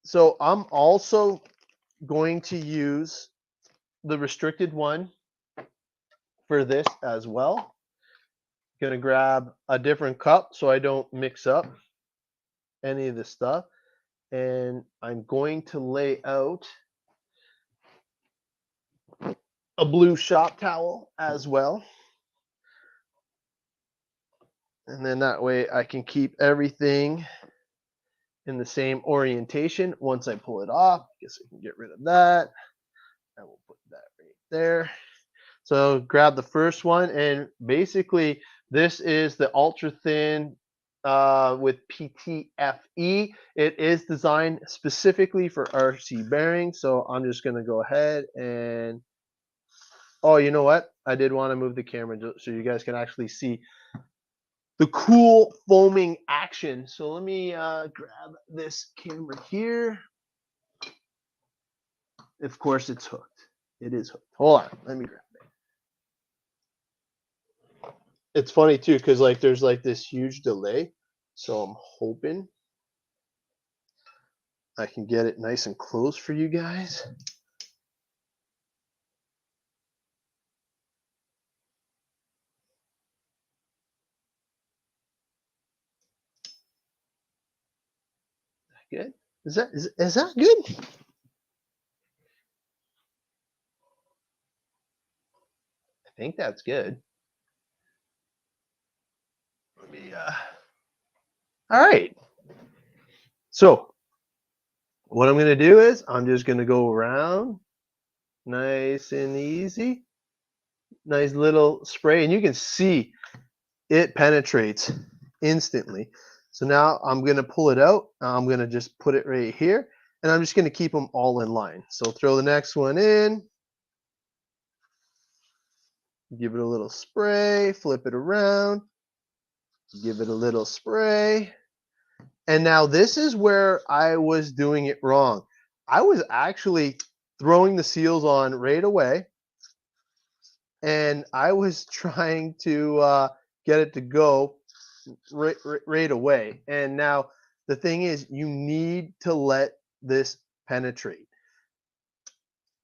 So I'm also going to use the restricted one for this as well. Gonna grab a different cup so I don't mix up any of the stuff. And I'm going to lay out a blue shop towel as well. And then that way I can keep everything in the same orientation. Once I pull it off, I guess I can get rid of that. I will put that right there. So grab the first one, and basically this is the ultra thin with PTFE. It is designed specifically for RC bearings. So I'm just going to go ahead and, oh, you know what? I did want to move the camera so you guys can actually see the cool foaming action. So let me grab this camera here. Of course, it's hooked. It is hooked. Hold on. Let me grab it. It's funny too, because like there's like this huge delay. So I'm hoping I can get it nice and close for you guys. Good. Is that good? I think that's good. Let me all right. So what I'm gonna do is I'm just gonna go around nice and easy. Nice little spray, and you can see it penetrates instantly. So now I'm gonna pull it out. I'm gonna just put it right here, and I'm just gonna keep them all in line. So throw the next one in, give it a little spray, flip it around, give it a little spray. And now this is where I was doing it wrong. I was actually throwing the seals on right away, and I was trying to get it to go right away. And now the thing is, you need to let this penetrate.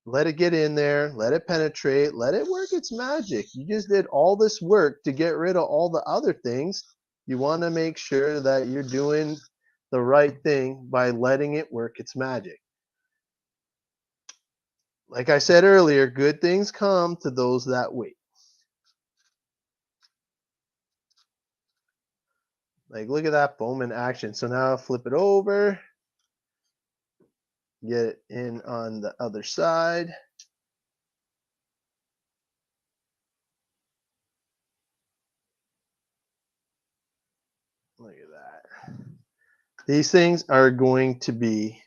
Let it get in there, let it penetrate, let it work its magic. You just did all this work to get rid of all the other things. You want to make sure that you're doing the right thing by letting it work its magic. Like I said earlier, good things come to those that wait. Like, look at that foam in action. So now flip it over, get it in on the other side. Look at that. These things are going to be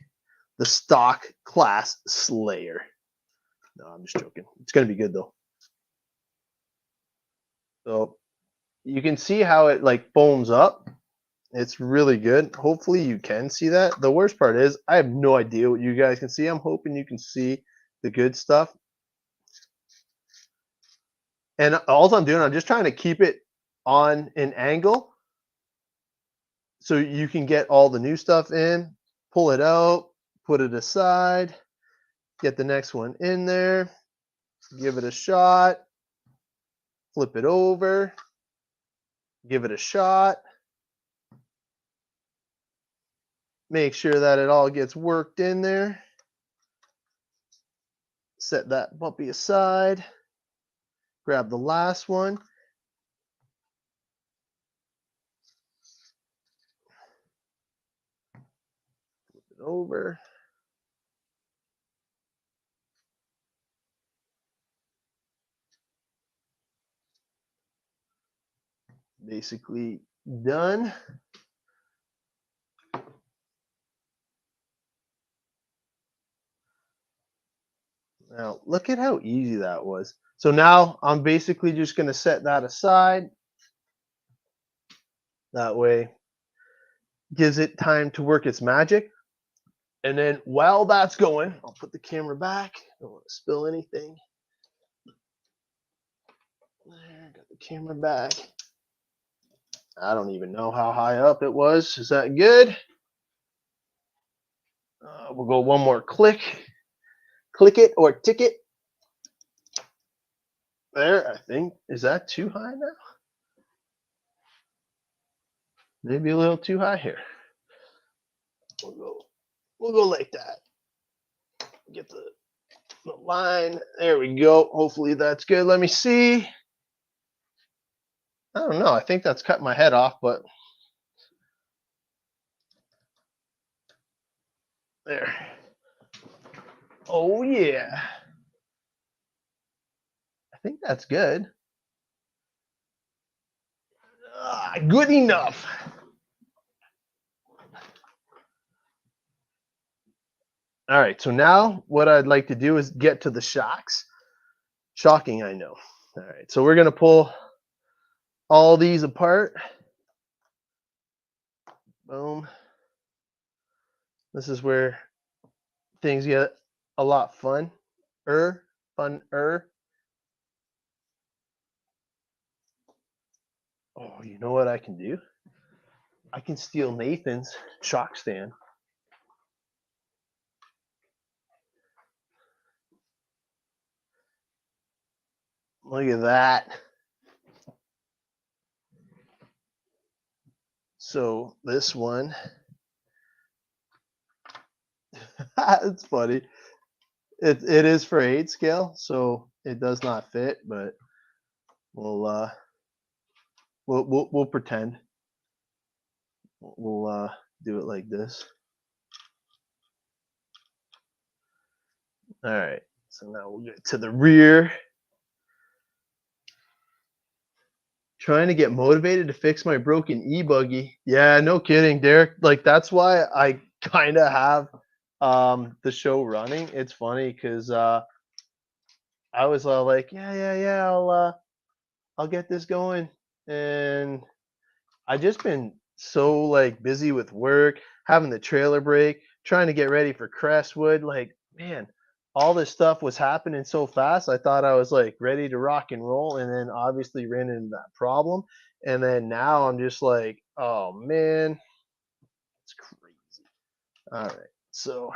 the stock class slayer. No, I'm just joking. It's going to be good though. So you can see how it like foams up. It's really good. Hopefully you can see that. The worst part is I have no idea what you guys can see. I'm hoping you can see the good stuff. And all I'm doing, I'm just trying to keep it on an angle so you can get all the new stuff in, pull it out, put it aside, get the next one in there, give it a shot, flip it over, give it a shot, make sure that it all gets worked in there, set that puppy aside, grab the last one, flip it over, basically done. Now, look at how easy that was. So now I'm basically just going to set that aside. That way, gives it time to work its magic. And then while that's going, I'll put the camera back. Don't want to spill anything. There, got the camera back. I don't even know how high up it was. Is that good? We'll go one more click. Click it or tick it. There, I think. Is that too high now? Maybe a little too high here. We'll go like that. Get the line. There we go. Hopefully that's good. Let me see. I don't know. I think that's cut my head off, but there. Oh yeah. I think that's good. Good enough. All right, so now what I'd like to do is get to the shocks. Shocking, I know. All right, so we're going to pull all these apart. Boom. This is where things get a lot fun. Fun-er. Oh, you know what I can do? I can steal Nathan's shock stand. Look at that. So this one, it's funny. It is for 8 scale, so it does not fit, but we'll pretend. We'll do it like this. All right. So now we'll get to the rear. Trying to get motivated to fix my broken e-buggy. Yeah, no kidding, Derek. Like that's why I kind of have the show running. It's funny because I was like, yeah, I'll get this going, and I just been so like busy with work, having the trailer break, trying to get ready for Crestwood. Like, man, all this stuff was happening so fast. I thought I was like ready to rock and roll, and then obviously ran into that problem. And then now I'm just like, oh man, it's crazy. All right, so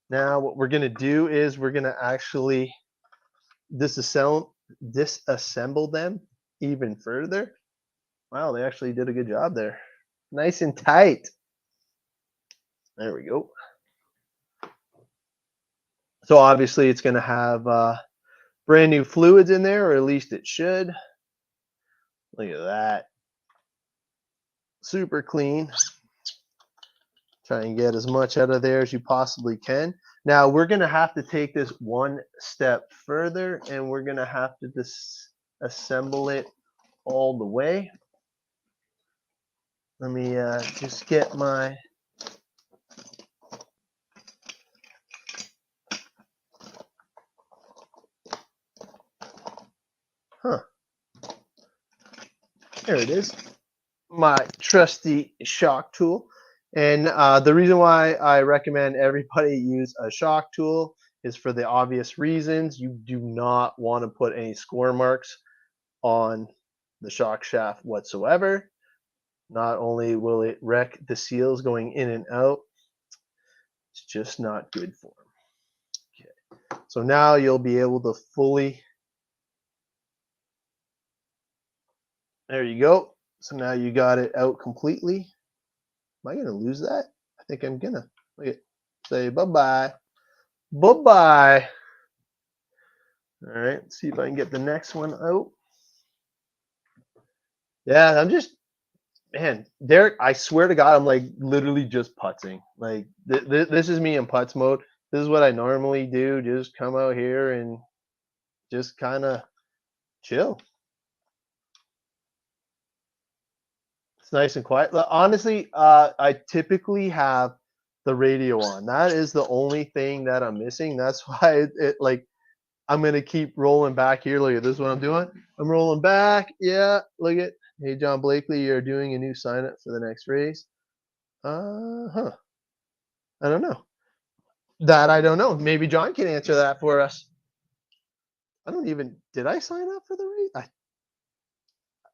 now what we're gonna do is we're gonna actually disassemble them even further. Wow, they actually did a good job there. Nice and tight. There we go. So obviously it's going to have brand new fluids in there, or at least it should. Look at that. Super clean. Try and get as much out of there as you possibly can. Now we're going to have to take this one step further, and we're going to have to disassemble it all the way. Let me just get my... There it is. My trusty shock tool. And the reason why I recommend everybody use a shock tool is for the obvious reasons. You do not want to put any score marks on the shock shaft whatsoever. Not only will it wreck the seals going in and out, it's just not good for them. Okay. So now you'll be able to fully... There you go. So now you got it out completely. Am I going to lose that? I think I'm going to. Say bye-bye. Bye-bye. All right, let's see if I can get the next one out. Yeah, I'm just, man, Derek, I swear to God, I'm like literally just putzing. Like this is me in putz mode. This is what I normally do. Just come out here and just kind of chill. It's nice and quiet. Honestly, I typically have the radio on. That is the only thing that I'm missing. That's why it like I'm gonna keep rolling back here. Look at this. What I'm doing. I'm rolling back. Yeah. Look at. Hey, John Blakely, you're doing a new sign up for the next race. Huh. I don't know. That I don't know. Maybe John can answer that for us. I don't even. Did I sign up for the race?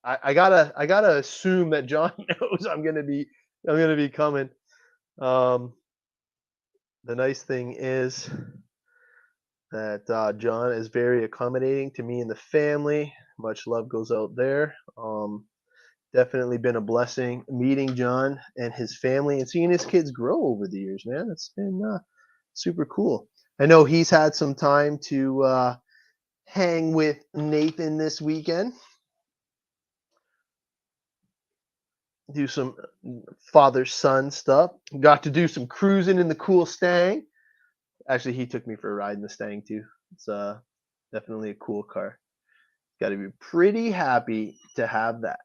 I gotta assume that John knows I'm gonna be coming. Um, the nice thing is that John is very accommodating to me and the family. Much love goes out there. Definitely been a blessing meeting John and his family and seeing his kids grow over the years, man. It's been super cool. I know he's had some time to hang with Nathan this weekend, do some father son stuff. Got to do some cruising in the cool Stang. Actually, he took me for a ride in the Stang too. It's definitely a cool car. Got to be pretty happy to have that.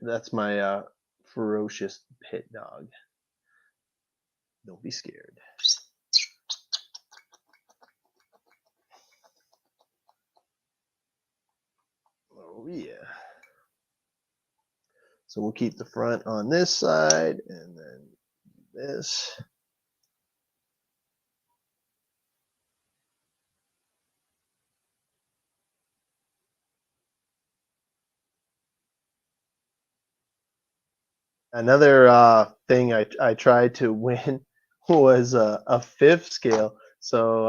That's my ferocious pit dog. Don't be scared. Oh yeah. So we'll keep the front on this side and then this. Another thing I tried to win was a fifth scale. So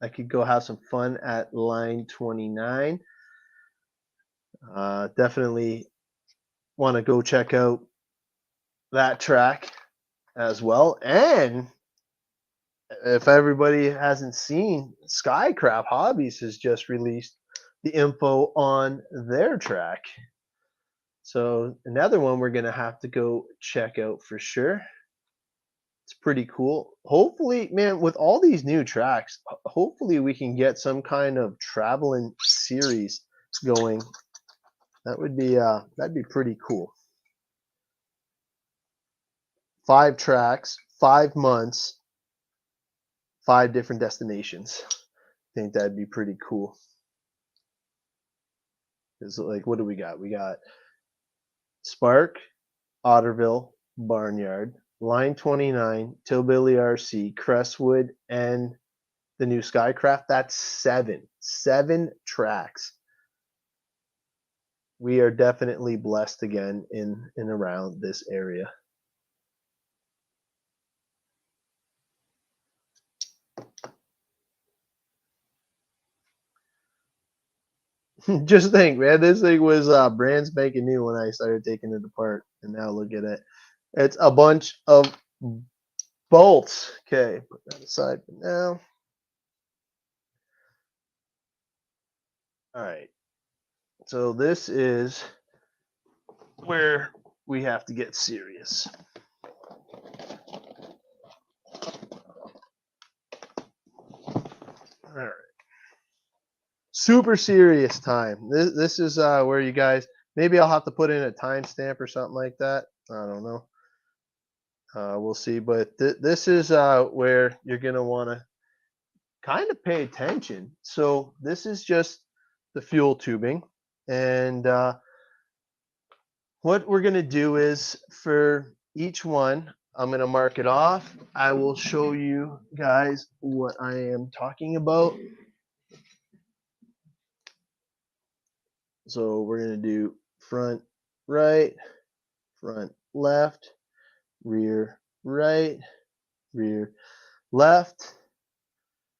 I could go have some fun at line 29. Definitely want to go check out that track as well. And if everybody hasn't seen, Skycraft Hobbies has just released the info on their track. So another one we're gonna have to go check out for sure. It's pretty cool. Hopefully, man, with all these new tracks, hopefully we can get some kind of traveling series going. That'd be pretty cool. 5 tracks, 5 months, 5 different destinations. I think that'd be pretty cool. Cause like, what do we got? We got Spark, Otterville, Barnyard, Line 29, Tillbilly RC, Crestwood, and the new Skycraft. That's 7 tracks. We are definitely blessed again in and around this area. Just think, man, this thing was brand spanking new when I started taking it apart, and now look at it. It's a bunch of bolts. Okay, put that aside for now. All right. So this is where we have to get serious. All right. Super serious time. This is where you guys, maybe I'll have to put in a timestamp or something like that. I don't know. We'll see. But this is where you're going to want to kind of pay attention. So this is just the fuel tubing. And what we're going to do is for each one, I'm going to mark it off. I will show you guys what I am talking about. So we're going to do front right, front left, rear right, rear left.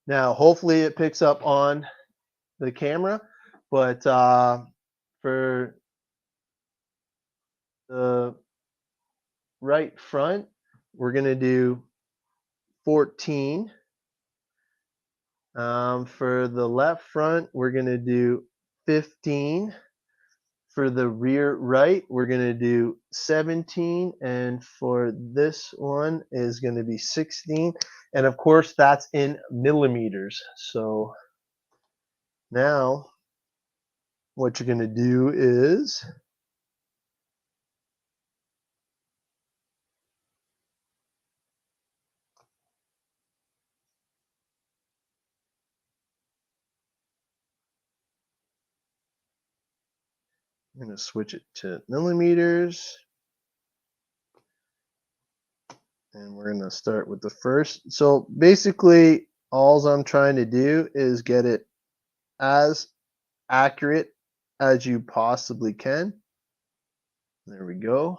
Now, hopefully it picks up on the camera, but for the right front, we're going to do 14. For the left front, we're going to do 15. For the rear right, we're going to do 17. And for this one is going to be 16. And of course, that's in millimeters. So now what you're going to do is I'm going to switch it to millimeters. And we're going to start with the first. So basically, all I'm trying to do is get it as accurate as you possibly can. There we go.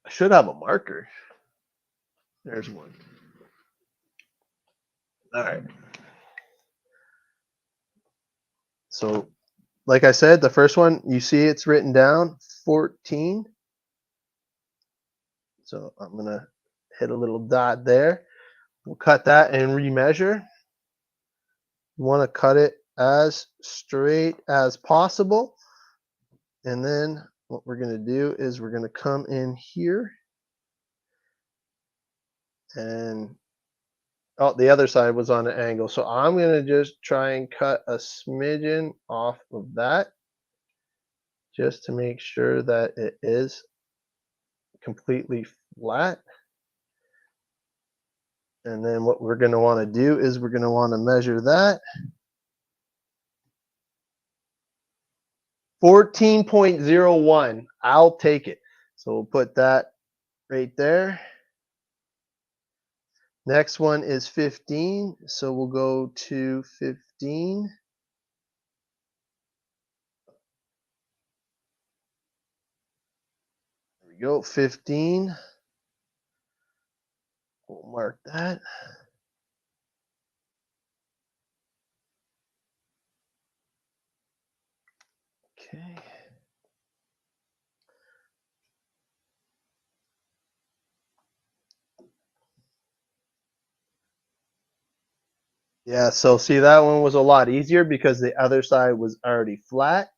I should have a marker. There's one. All right. So, like I said, the first one, you see it's written down 14. So I'm going to hit a little dot there. We'll cut that and remeasure. You want to cut it as straight as possible. And then what we're going to do is we're going to come in here and the other side was on an angle. So I'm going to just try and cut a smidgen off of that just to make sure that it is completely flat. And then what we're going to want to do is we're going to want to measure that. 14.01. I'll take it. So we'll put that right there. Next one is 15. So we'll go to 15. There we go, 15. We'll mark that. Okay. Yeah, so see that one was a lot easier because the other side was already flat.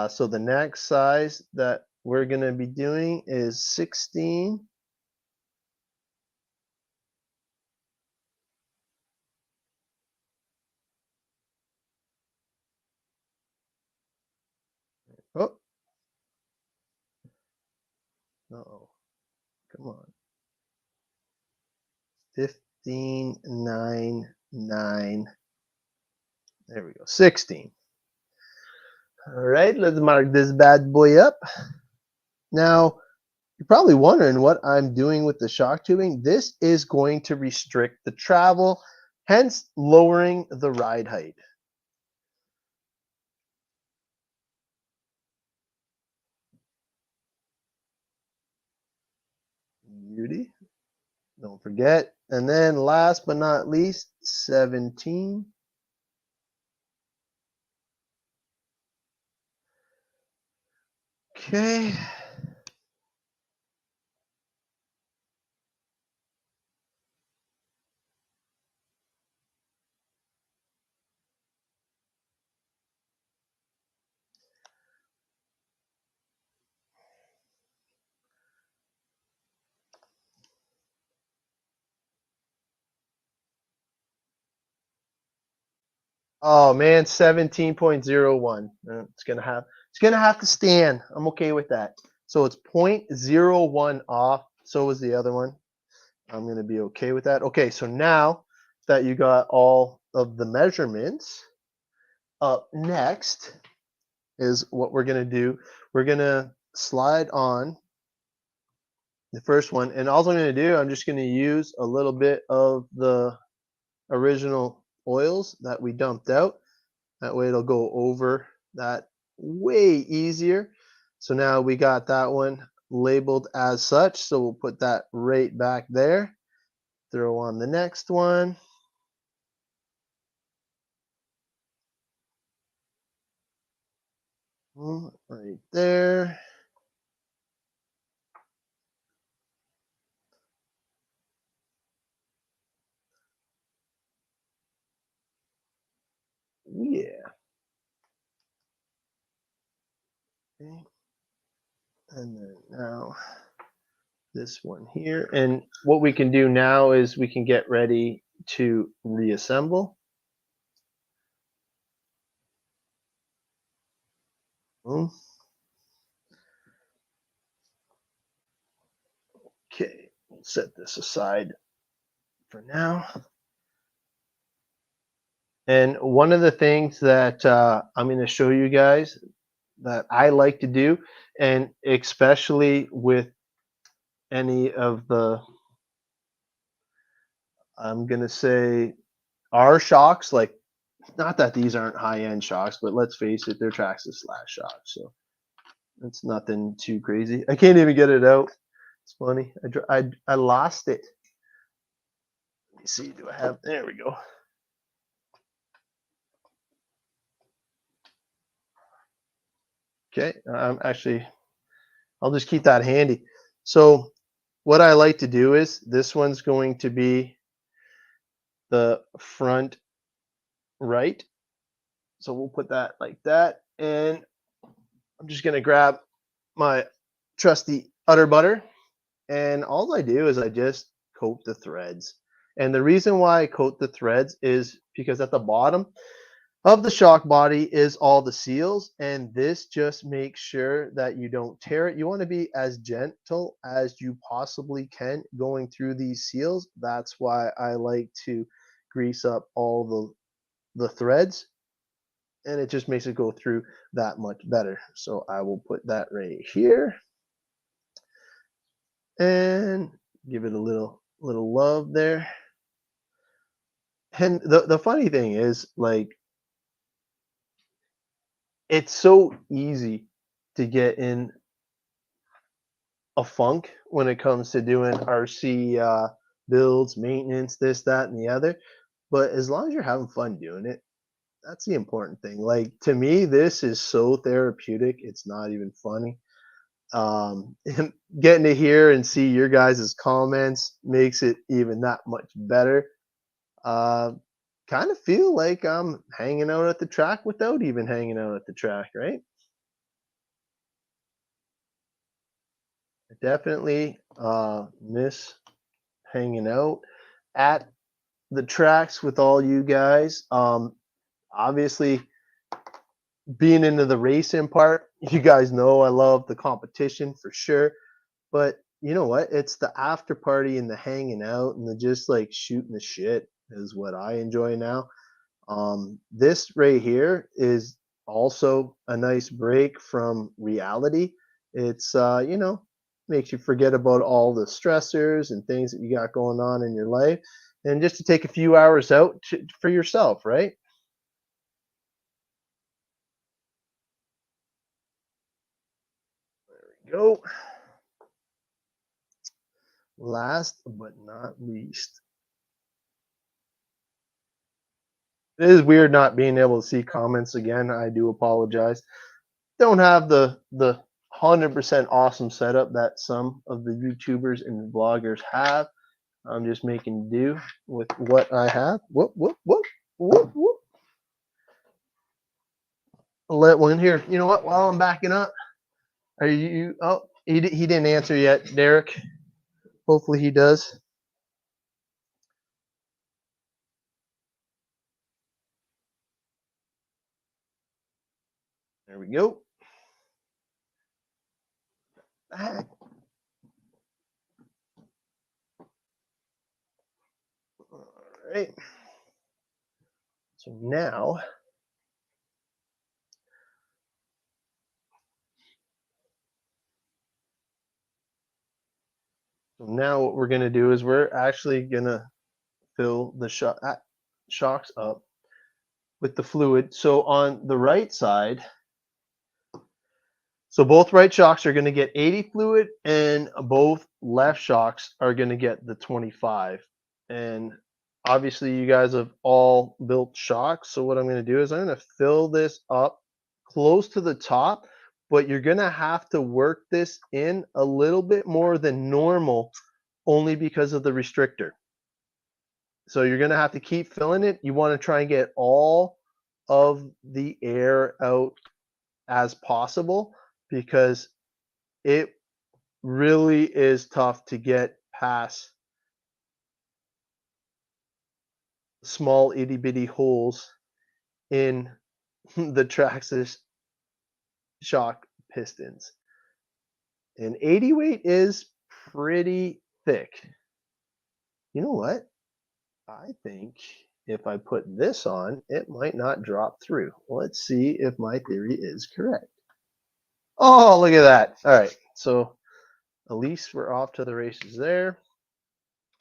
So the next size that we're going to be doing is 16. Oh, uh-oh, come on. 15, 9, 9. There we go, 16. All right, let's mark this bad boy up. Now, you're probably wondering what I'm doing with the shock tubing. This is going to restrict the travel, hence lowering the ride height. Beauty. Don't forget. And then last but not least, 17. Okay. Oh man, 17.01. It's gonna have to stand. I'm okay with that. So it's 0.01 off. So is the other one. I'm gonna be okay with that. Okay, so now that you got all of the measurements, up next is what we're gonna do. We're gonna slide on the first one, and all I'm gonna do, I'm just gonna use a little bit of the original oils that we dumped out. That way it'll go over that way easier. So now we got that one labeled as such. So we'll put that right back there. Throw on the next one. Right there. Yeah. Okay. And then now this one here. And what we can do now is we can get ready to reassemble. Boom. Okay, set this aside for now. And one of the things that I'm going to show you guys that I like to do, and especially with any of the, I'm going to say, our shocks, like, not that these aren't high end shocks, but let's face it, they're Traxxas slash shocks. So it's nothing too crazy. I can't even get it out. It's funny. I lost it. Let me see. Do I have? There we go. Okay. Actually, I'll just keep that handy. So what I like to do is this one's going to be the front right. So we'll put that like that. And I'm just going to grab my trusty Utter Butter. And all I do is I just coat the threads. And the reason why I coat the threads is because at the bottom of the shock body is all the seals, and this just makes sure that you don't tear it. You want to be as gentle as you possibly can going through these seals. That's why I like to grease up all the threads, and it just makes it go through that much better. So I will put that right here and give it a little love there. And the funny thing is, like, it's so easy to get in a funk when it comes to doing RC builds, maintenance, this, that, and the other. But as long as you're having fun doing it, that's the important thing. Like, to me, this is so therapeutic. It's not even funny. Getting to hear and see your guys' comments makes it even that much better. Uh, kind of feel like I'm hanging out at the track without even hanging out at the track, right? I definitely miss hanging out at the tracks with all you guys. Obviously, being into the racing part, you guys know I love the competition for sure. But you know what? It's the after party and the hanging out and the just like shooting the shit is what I enjoy now. This right here is also a nice break from reality. It's makes you forget about all the stressors and things that you got going on in your life, and just to take a few hours out for yourself, right? There we go. Last but not least, it is weird not being able to see comments again. I do apologize. Don't have the 100% awesome setup that some of the YouTubers and vloggers have. I'm just making do with what I have. Whoop, whoop, whoop, whoop, whoop. I'll let one here. You know what? While I'm backing up, are you? Oh, he didn't answer yet, Derek. Hopefully he does. There we go. Back. All right. So now what we're gonna do is we're actually gonna fill the shocks up with the fluid. So on the right side, so both right shocks are going to get 80 fluid, and both left shocks are going to get the 25. And obviously, you guys have all built shocks. So what I'm going to do is I'm going to fill this up close to the top, but you're going to have to work this in a little bit more than normal, only because of the restrictor. So you're going to have to keep filling it. You want to try and get all of the air out as possible, because it really is tough to get past small itty bitty holes in the Traxxas shock pistons. And 80 weight is pretty thick. You know what? I think if I put this on, it might not drop through. Let's see if my theory is correct. Oh, look at that. All right. So at least we're off to the races there.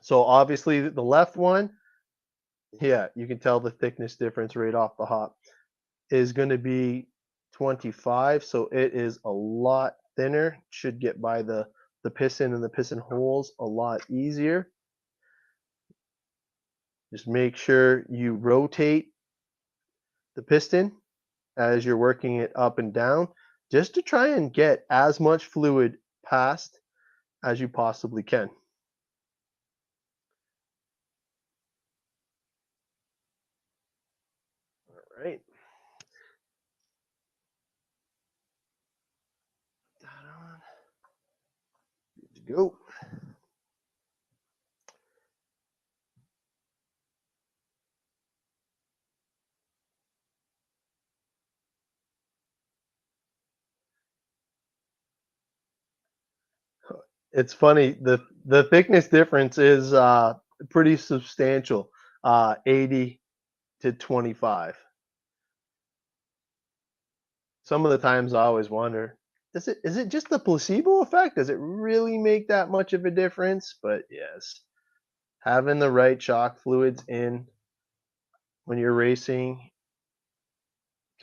So obviously the left one, yeah, you can tell the thickness difference right off the hop, is going to be 25. So it is a lot thinner. Should get by the piston and the piston holes a lot easier. Just make sure you rotate the piston as you're working it up and down, just to try and get as much fluid past as you possibly can. All right. Put that on. Good to go. It's funny, the thickness difference is pretty substantial, 80 to 25. Some of the times I always wonder, is it just the placebo effect? Does it really make that much of a difference? But yes, having the right shock fluids in when you're racing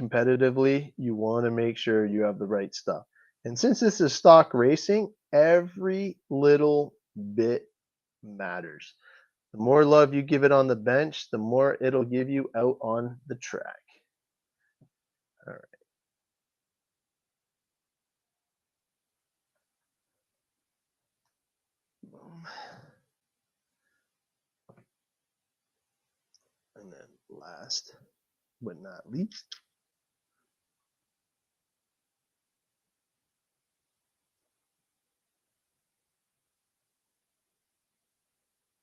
competitively, you want to make sure you have the right stuff. And since this is stock racing, every little bit matters. The more love you give it on the bench, the more it'll give you out on the track. All right. And then last but not least,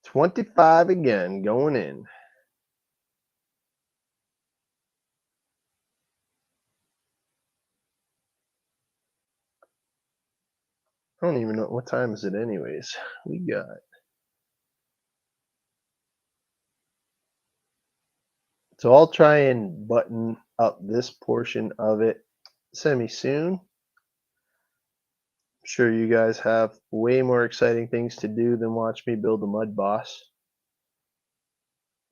25 again going in. I don't even know what time is it anyways. We got so I'll try and button up this portion of it semi soon. I'm sure you guys have way more exciting things to do than watch me build a mud boss.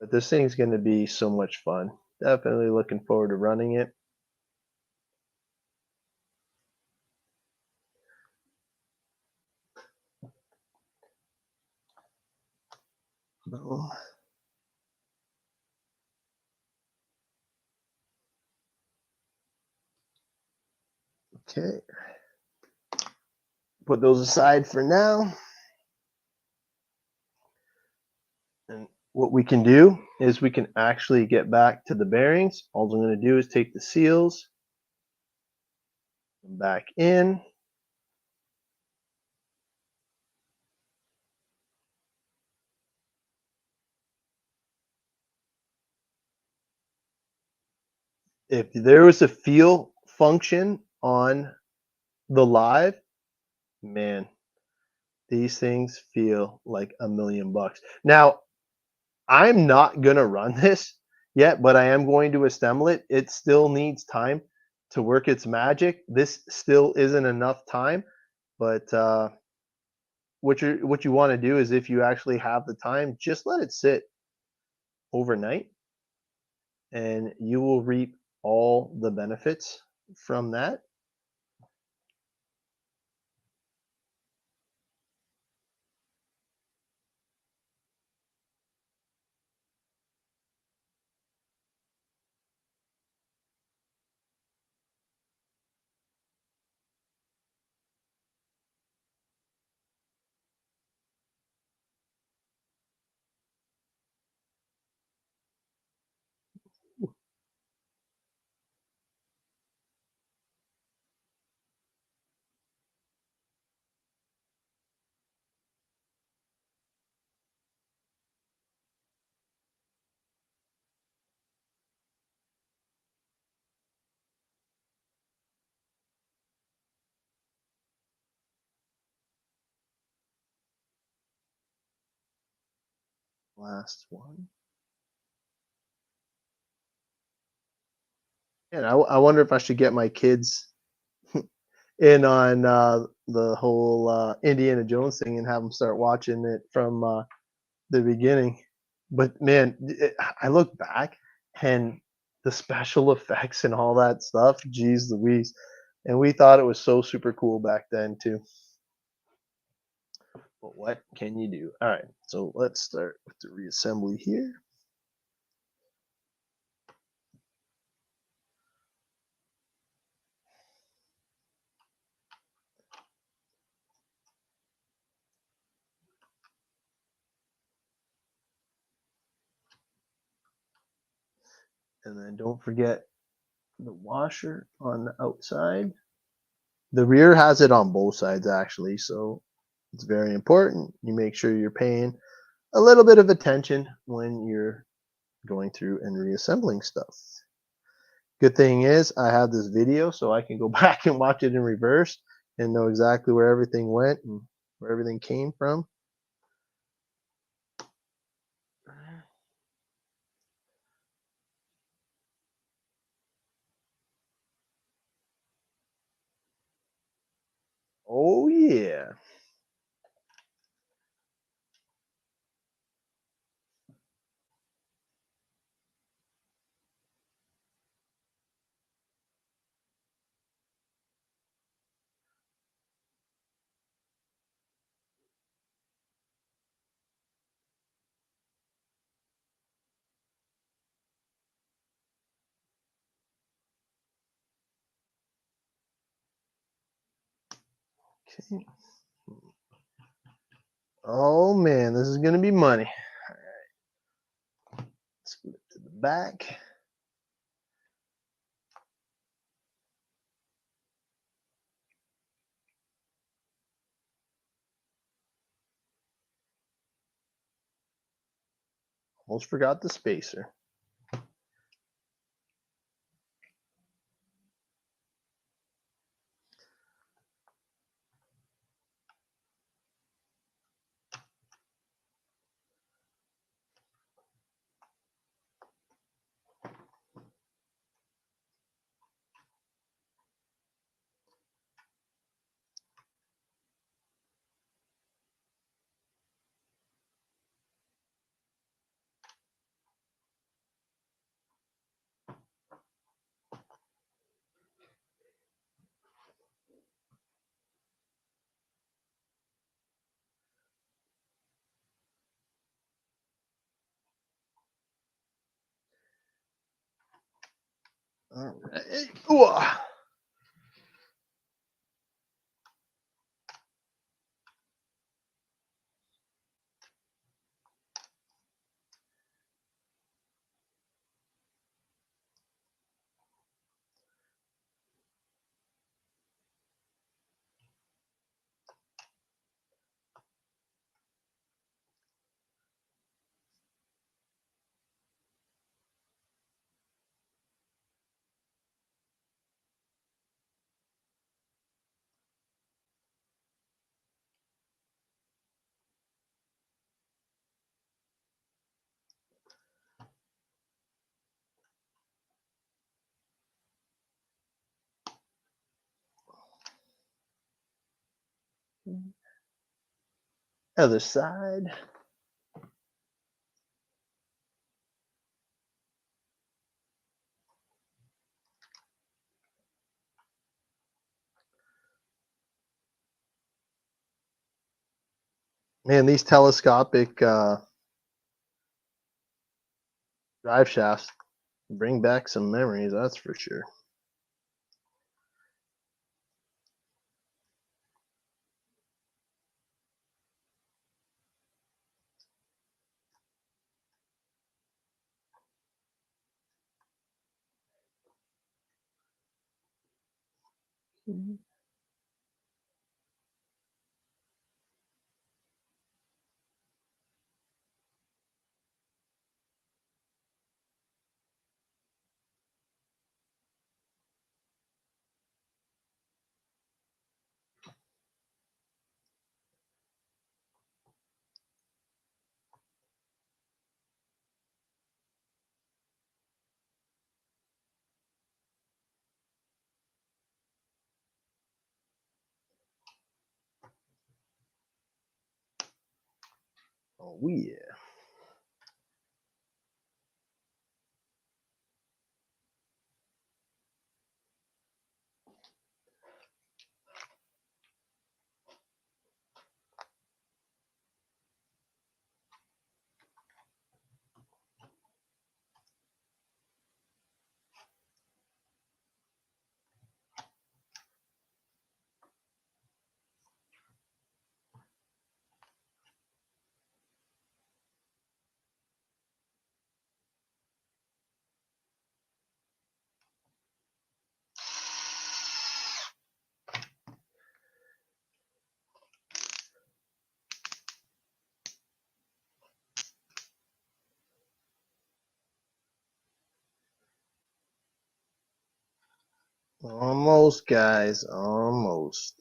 But this thing's going to be so much fun. Definitely looking forward to running it. Okay. Put those aside for now. And what we can do is we can actually get back to the bearings. All I'm going to do is take the seals back in. If there was a feel function on the live, man, these things feel like $1,000,000. Now, I'm not gonna run this yet, but I am going to assemble it. It still needs time to work its magic. This still isn't enough time, but what you want to do is if you actually have the time, just let it sit overnight, and you will reap all the benefits from that. last one. And I wonder if I should get my kids in on the whole Indiana Jones thing and have them start watching it from the beginning. But man, I look back and the special effects and all that stuff, geez Louise. And we thought it was so super cool back then too. But what can you do? All right, so let's start with the reassembly here. And then don't forget the washer on the outside. The rear has it on both sides actually, so it's very important. You make sure you're paying a little bit of attention when you're going through and reassembling stuff. Good thing is I have this video so I can go back and watch it in reverse and know exactly where everything went and where everything came from. Oh yeah. Okay. Oh man, this is gonna be money. All right. Let's flip to the back. Almost forgot the spacer. All right. Ooh. Other side. Man, these telescopic drive shafts bring back some memories, that's for sure. Oh yeah. Almost, guys, almost.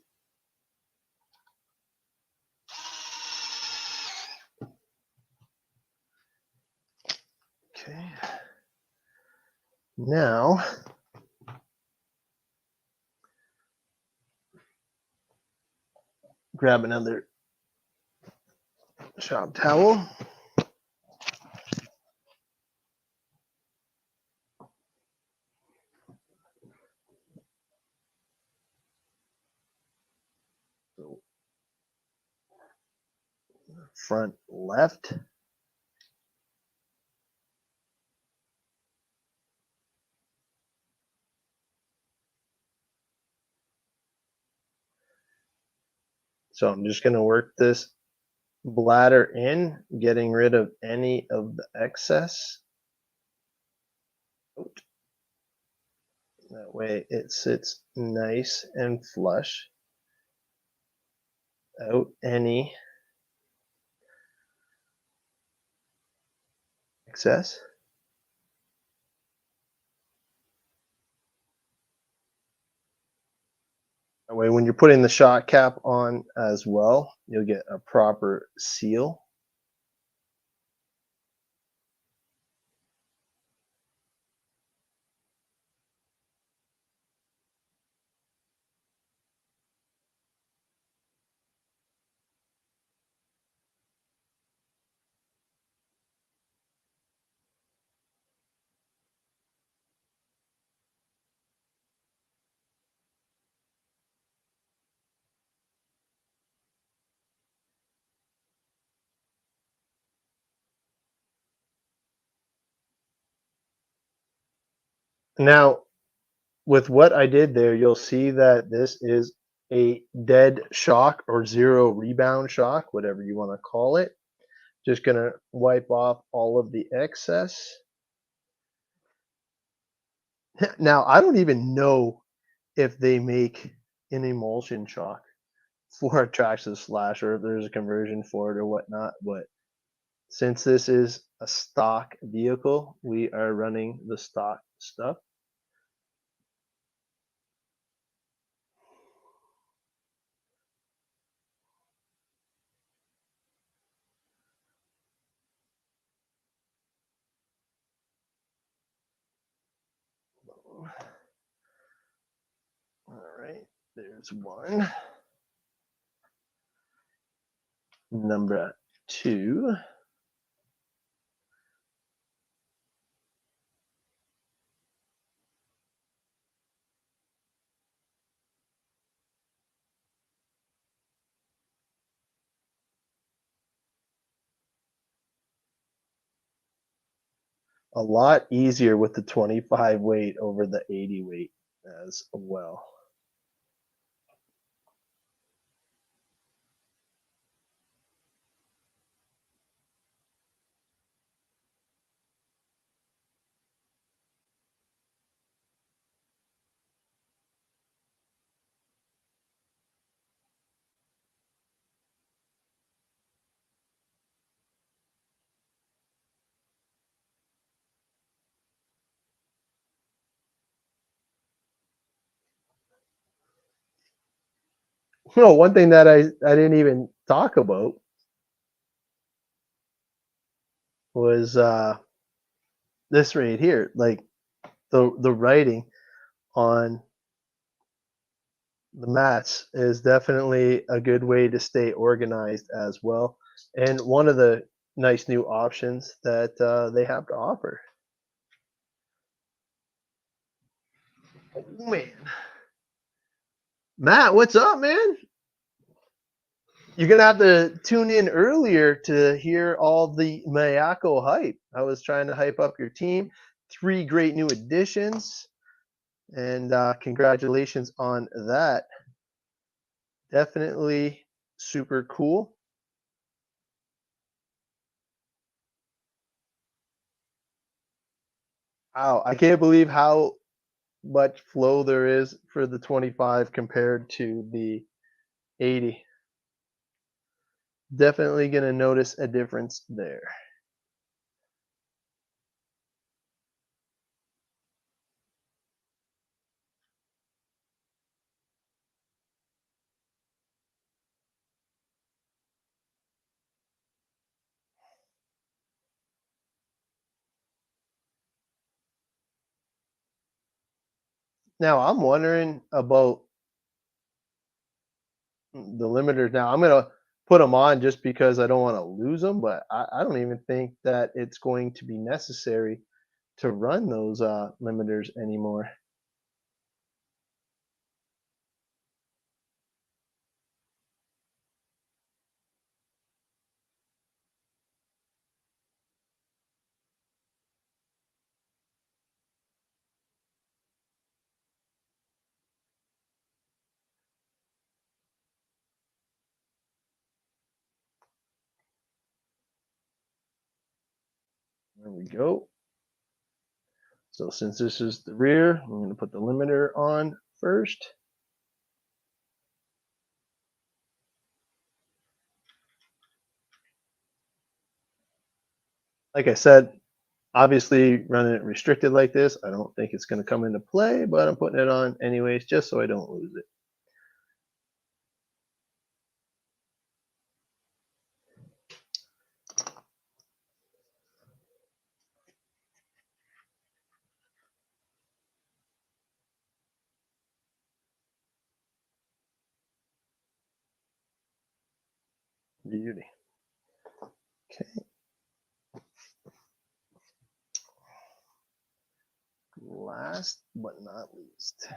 Okay. Now, grab another shop towel. So, front left. So I'm just going to work this bladder in, getting rid of any of the excess. That way it sits nice and flush out any excess. That way when you're putting the shot cap on as well, you'll get a proper seal. Now, with what I did there, you'll see that this is a dead shock or zero rebound shock, whatever you want to call it. Just going to wipe off all of the excess. Now, I don't even know if they make an emulsion shock for a Traxxas Slash or if there's a conversion for it or whatnot, but since this is a stock vehicle, we are running the stock stuff. All right, there's one. Number two. A lot easier with the 25 weight over the 80 weight as well. No, one thing that I didn't even talk about was this right here, like the writing on the mats is definitely a good way to stay organized as well. And one of the nice new options that they have to offer. Oh man, Matt, what's up, man? You're gonna have to tune in earlier to hear all the Mayako hype. I was trying to hype up your team. 3 great new additions, and congratulations on that. Definitely super cool. Wow, I can't believe how much flow there is for the 25 compared to the 80. Definitely gonna notice a difference there. Now I'm wondering about the limiters. Now I'm gonna put them on just because I don't want to lose them, but I don't even think that it's going to be necessary to run those limiters anymore. There we go. So since this is the rear, I'm going to put the limiter on first. Like I said, obviously running it restricted like this, I don't think it's going to come into play, but I'm putting it on anyways just so I don't lose it. Beauty. Okay. Last but not least.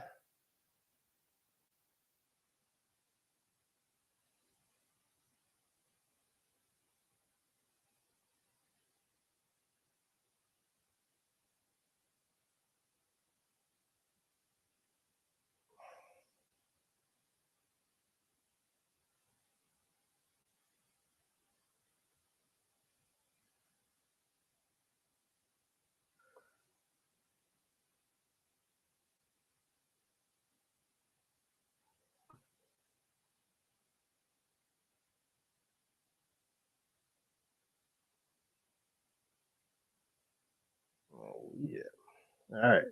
Oh yeah. All right.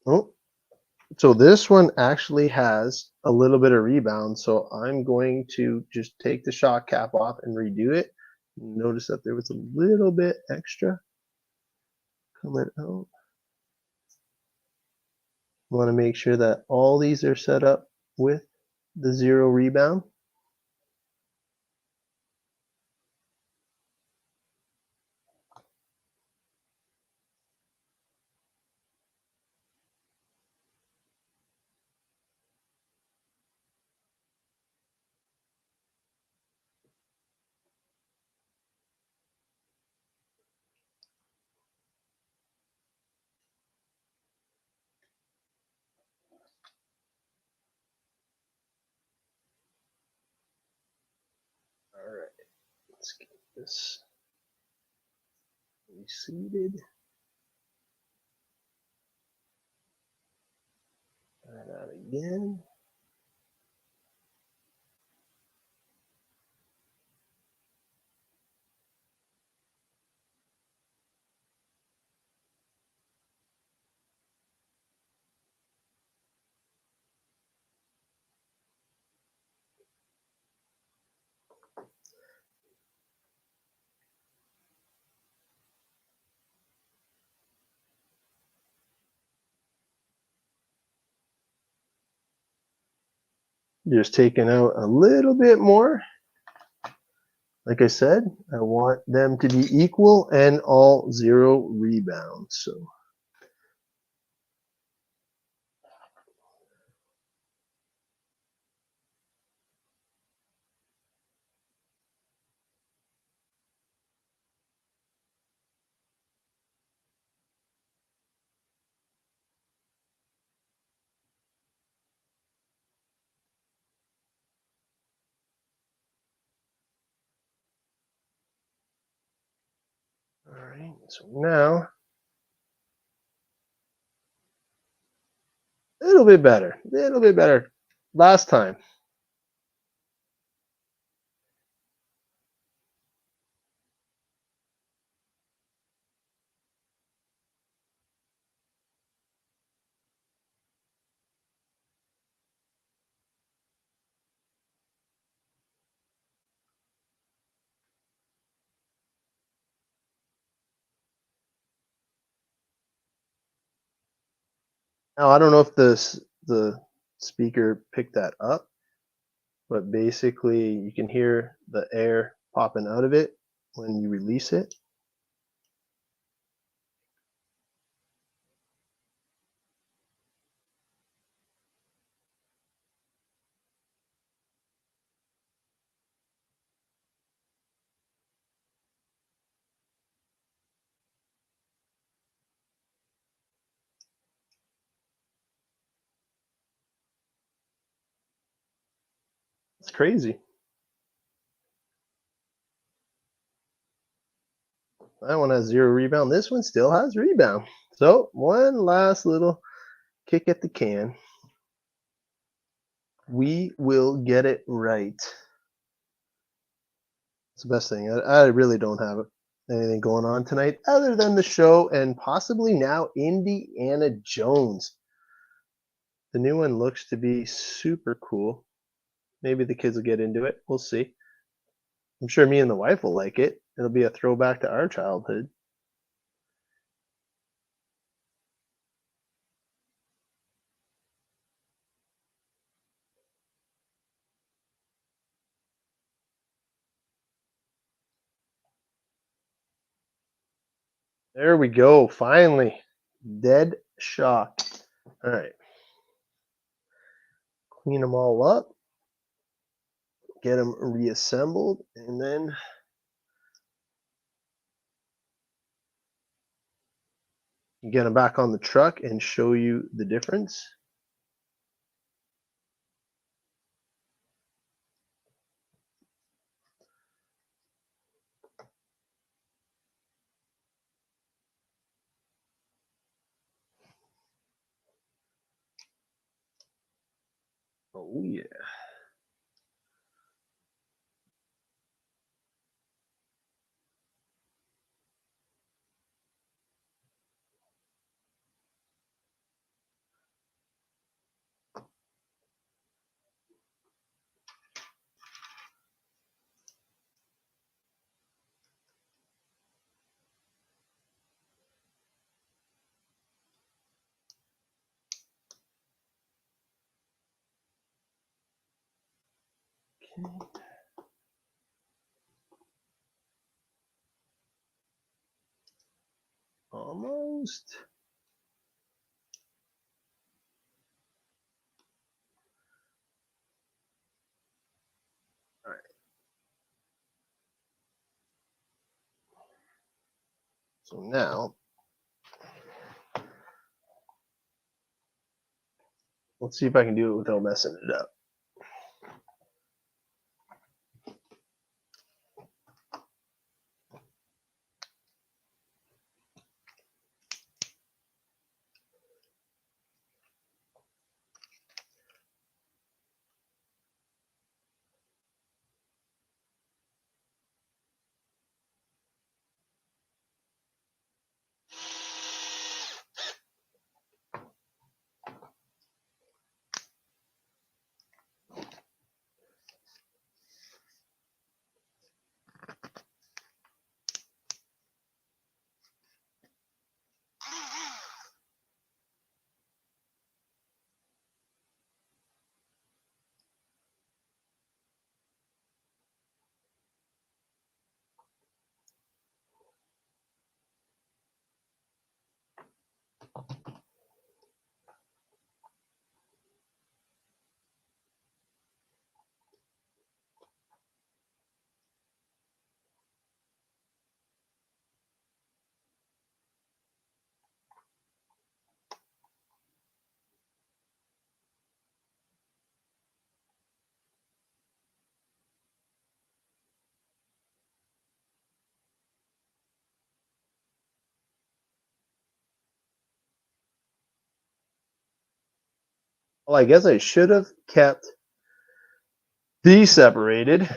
Oh, so this one actually has a little bit of rebound, so I'm going to just take the shock cap off and redo it. Notice that there was a little bit extra coming out. Want to make sure that all these are set up with the 0 rebound. All right, let's get this reseated. Try that again. Just taking out a little bit more. Like I said, I want them to be equal and all 0 rebounds. So all right, so now a little bit better, a little bit better. Last time. Now I don't know if the speaker picked that up, but basically you can hear the air popping out of it when you release it. It's crazy. That one has 0 rebound. This one still has rebound. So one last little kick at the can. We will get it right. It's the best thing. I really don't have anything going on tonight other than the show and possibly now Indiana Jones. The new one looks to be super cool. Maybe the kids will get into it. We'll see. I'm sure me and the wife will like it. It'll be a throwback to our childhood. There we go. Finally. Dead shock. All right. Clean them all up. Get them reassembled. And then get them back on the truck and show you the difference. Oh, yeah. Okay. Almost. All right. So now, let's see if I can do it without messing it up. Well, I guess I should have kept these separated,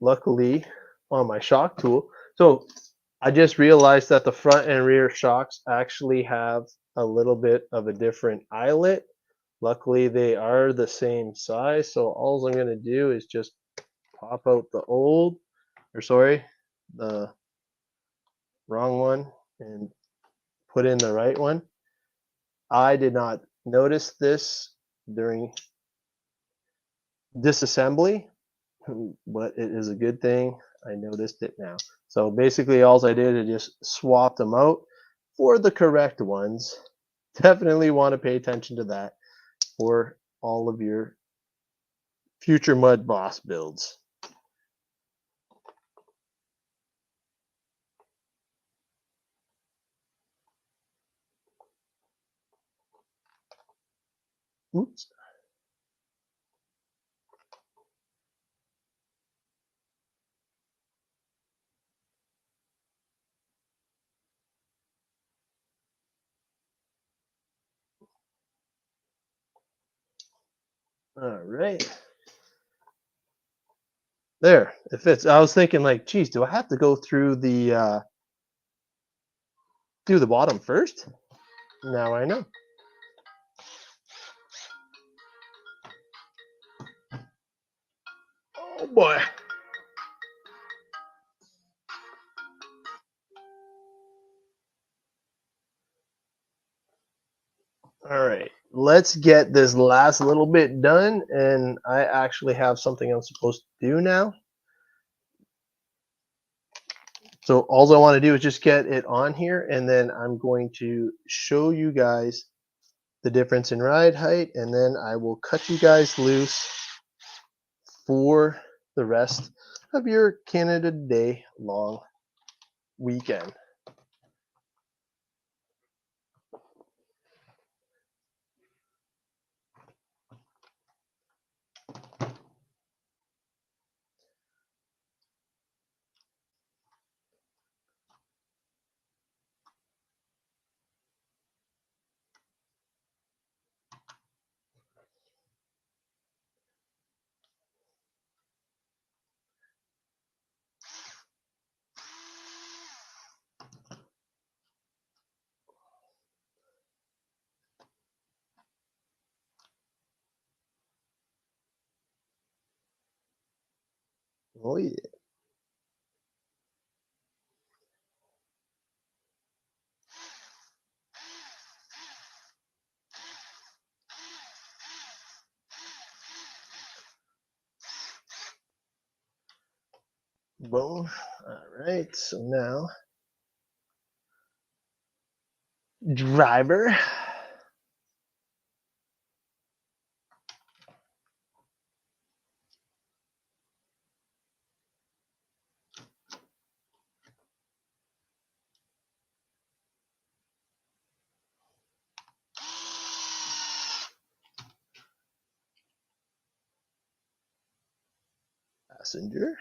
luckily, on my shock tool. So I just realized that the front and rear shocks actually have a little bit of a different eyelet. Luckily, they are the same size. So all I'm going to do is just pop out the old, or sorry, the wrong one, and put in the right one. I did not notice this during disassembly, but it is a good thing I noticed it now. So basically all I did is just swap them out for the correct ones. Definitely want to pay attention to that for all of your future Mudboss builds. Oops. All right. There, it fits. I was thinking like, geez, do I have to go through the bottom first? Now I know. Oh boy. All right, let's get this last little bit done, and I actually have something I'm supposed to do now. So all I want to do is just get it on here, and then I'm going to show you guys the difference in ride height, and then I will cut you guys loose for the rest of your Canada Day long weekend. Oh yeah. Boom. All right, so now driver. Passenger.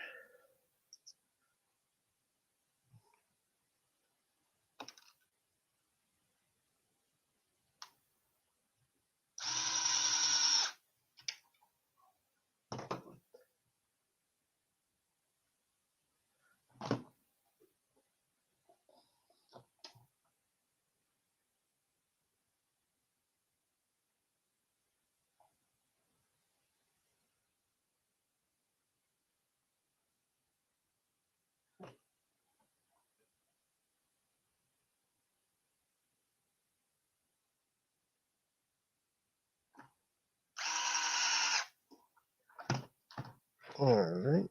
All right.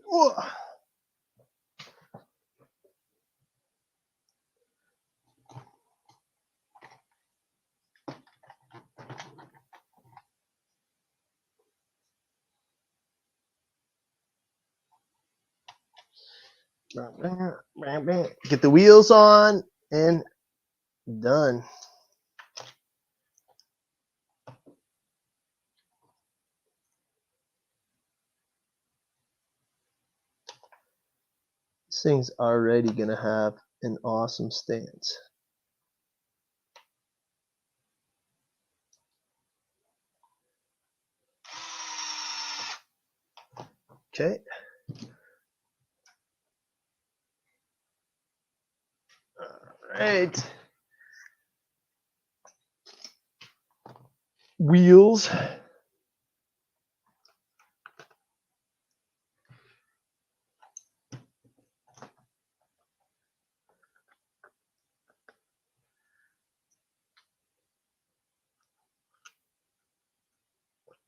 Whoa. Get the wheels on and done. This thing's already gonna have an awesome stance. Okay. All right. Wheels.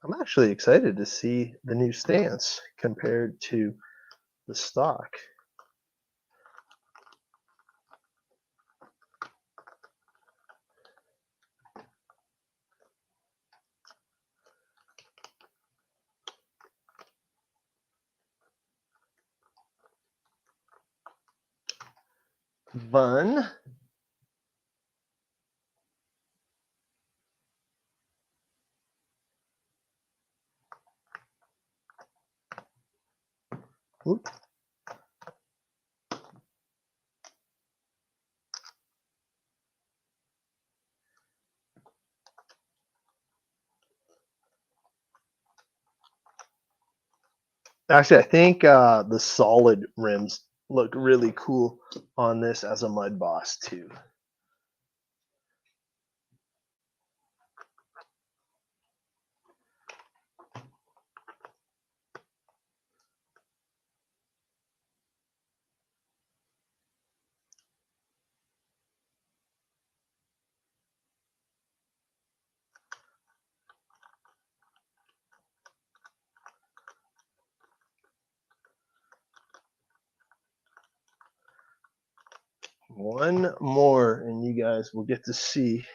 I'm actually excited to see the new stance compared to the stock. Fun. Oop. Actually, I think the solid rims look really cool on this as a mud boss too. One more, and you guys will get to see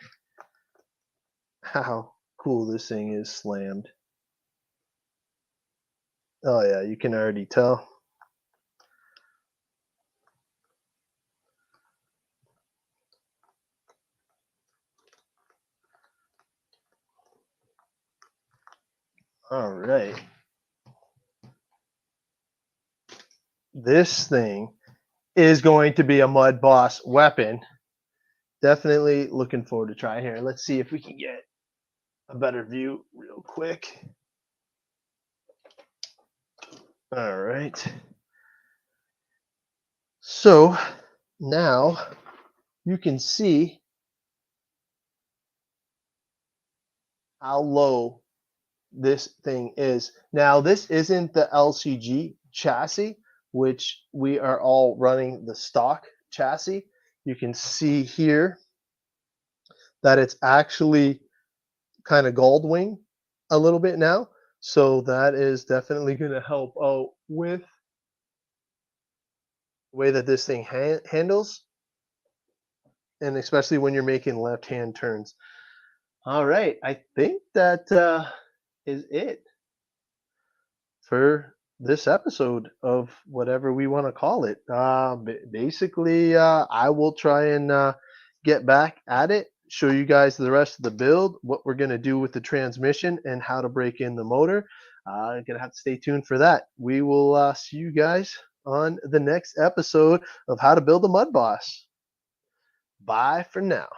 how cool this thing is slammed. Oh yeah, you can already tell. All right. This thing is going to be a mud boss weapon. Definitely looking forward to trying here. Let's see if we can get a better view real quick. All right. So now you can see how low this thing is. Now, this isn't the LCG chassis, which we are all running the stock chassis. You can see here that it's actually kind of gold wing a little bit now. So that is definitely going to help out with the way that this thing handles, and especially when you're making left-hand turns. All right, I think that is it for this episode of whatever we want to call it. Basically, I will try and get back at it, show you guys the rest of the build, what we're going to do with the transmission, and how to break in the motor. You're going to have to stay tuned for that. We will see you guys on the next episode of How to Build a Mud Boss. Bye for now.